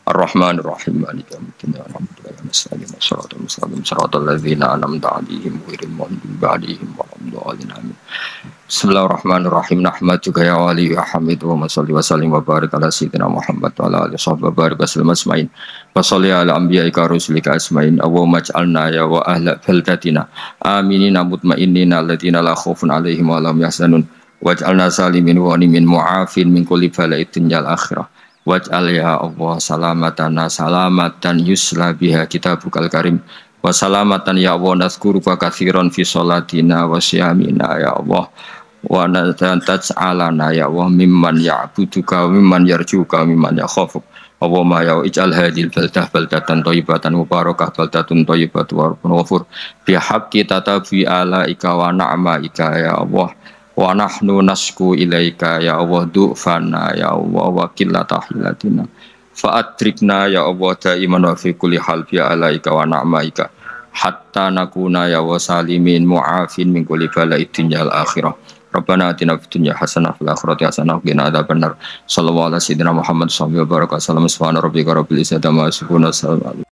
Ar-Rahman Ar-Rahim. Maliki yaumiddin. Alhamdulillahi wassalatu wassalamu siratal ladzina an'amta 'alaihim ghairil maghdubi 'alaihim waladdallin. Amin. Bismillahirrahmanirrahim. Nahmaduka ya wali ya hamid wa shalli wa sallim wa barik ala sayyidina Muhammad wa ala alihi wa barik wasallam asma'in. Wa shalli ala anbiya'ika rusulika asma'in. Allahumma ij'alna ya wa ahla baldatina aminina mutmainnina alladziina la khaufun 'alaihim wa lahum yahzanun. Waj'alna salimin wa nimin mu'afin min kulli bala'id dunyal akhirah. Waj'al ya Allah salamatana salamatan yusla biha kitabukal karim. Wa salamatan ya Allah nazkuruka katsiran fi sholatina wa siyamina ya Allah. Wa taj'alana ya Allah mimman ya'buduka mimman yarjuka mimman yakhafuk. Allahumma ya ij'al hadhil baldatan thayyibatan mubarakah baldatun thayyibatu wa rabbun ghafur. Bi haqqi tatabi alaika wa na'maika ya Allah. Wa nahnu nasku ilaika ya Allah du'fana ya Allah wa qillata hilatina fa'adrikna ya Allah daiman wa fi kulli hal bi alaika wa na'maika hatta nakuna ya wa salimin mu'afin min kulli bala'id dunyal akhirah. Rabbana atina fid dunya hasanah fil akhirati hasanah wa qina adzabannar. Sallallahu alaihi wasallam Muhammad sallallahu alaihi wasallam. Subhana rabbika rabbil izzati amma yasifun.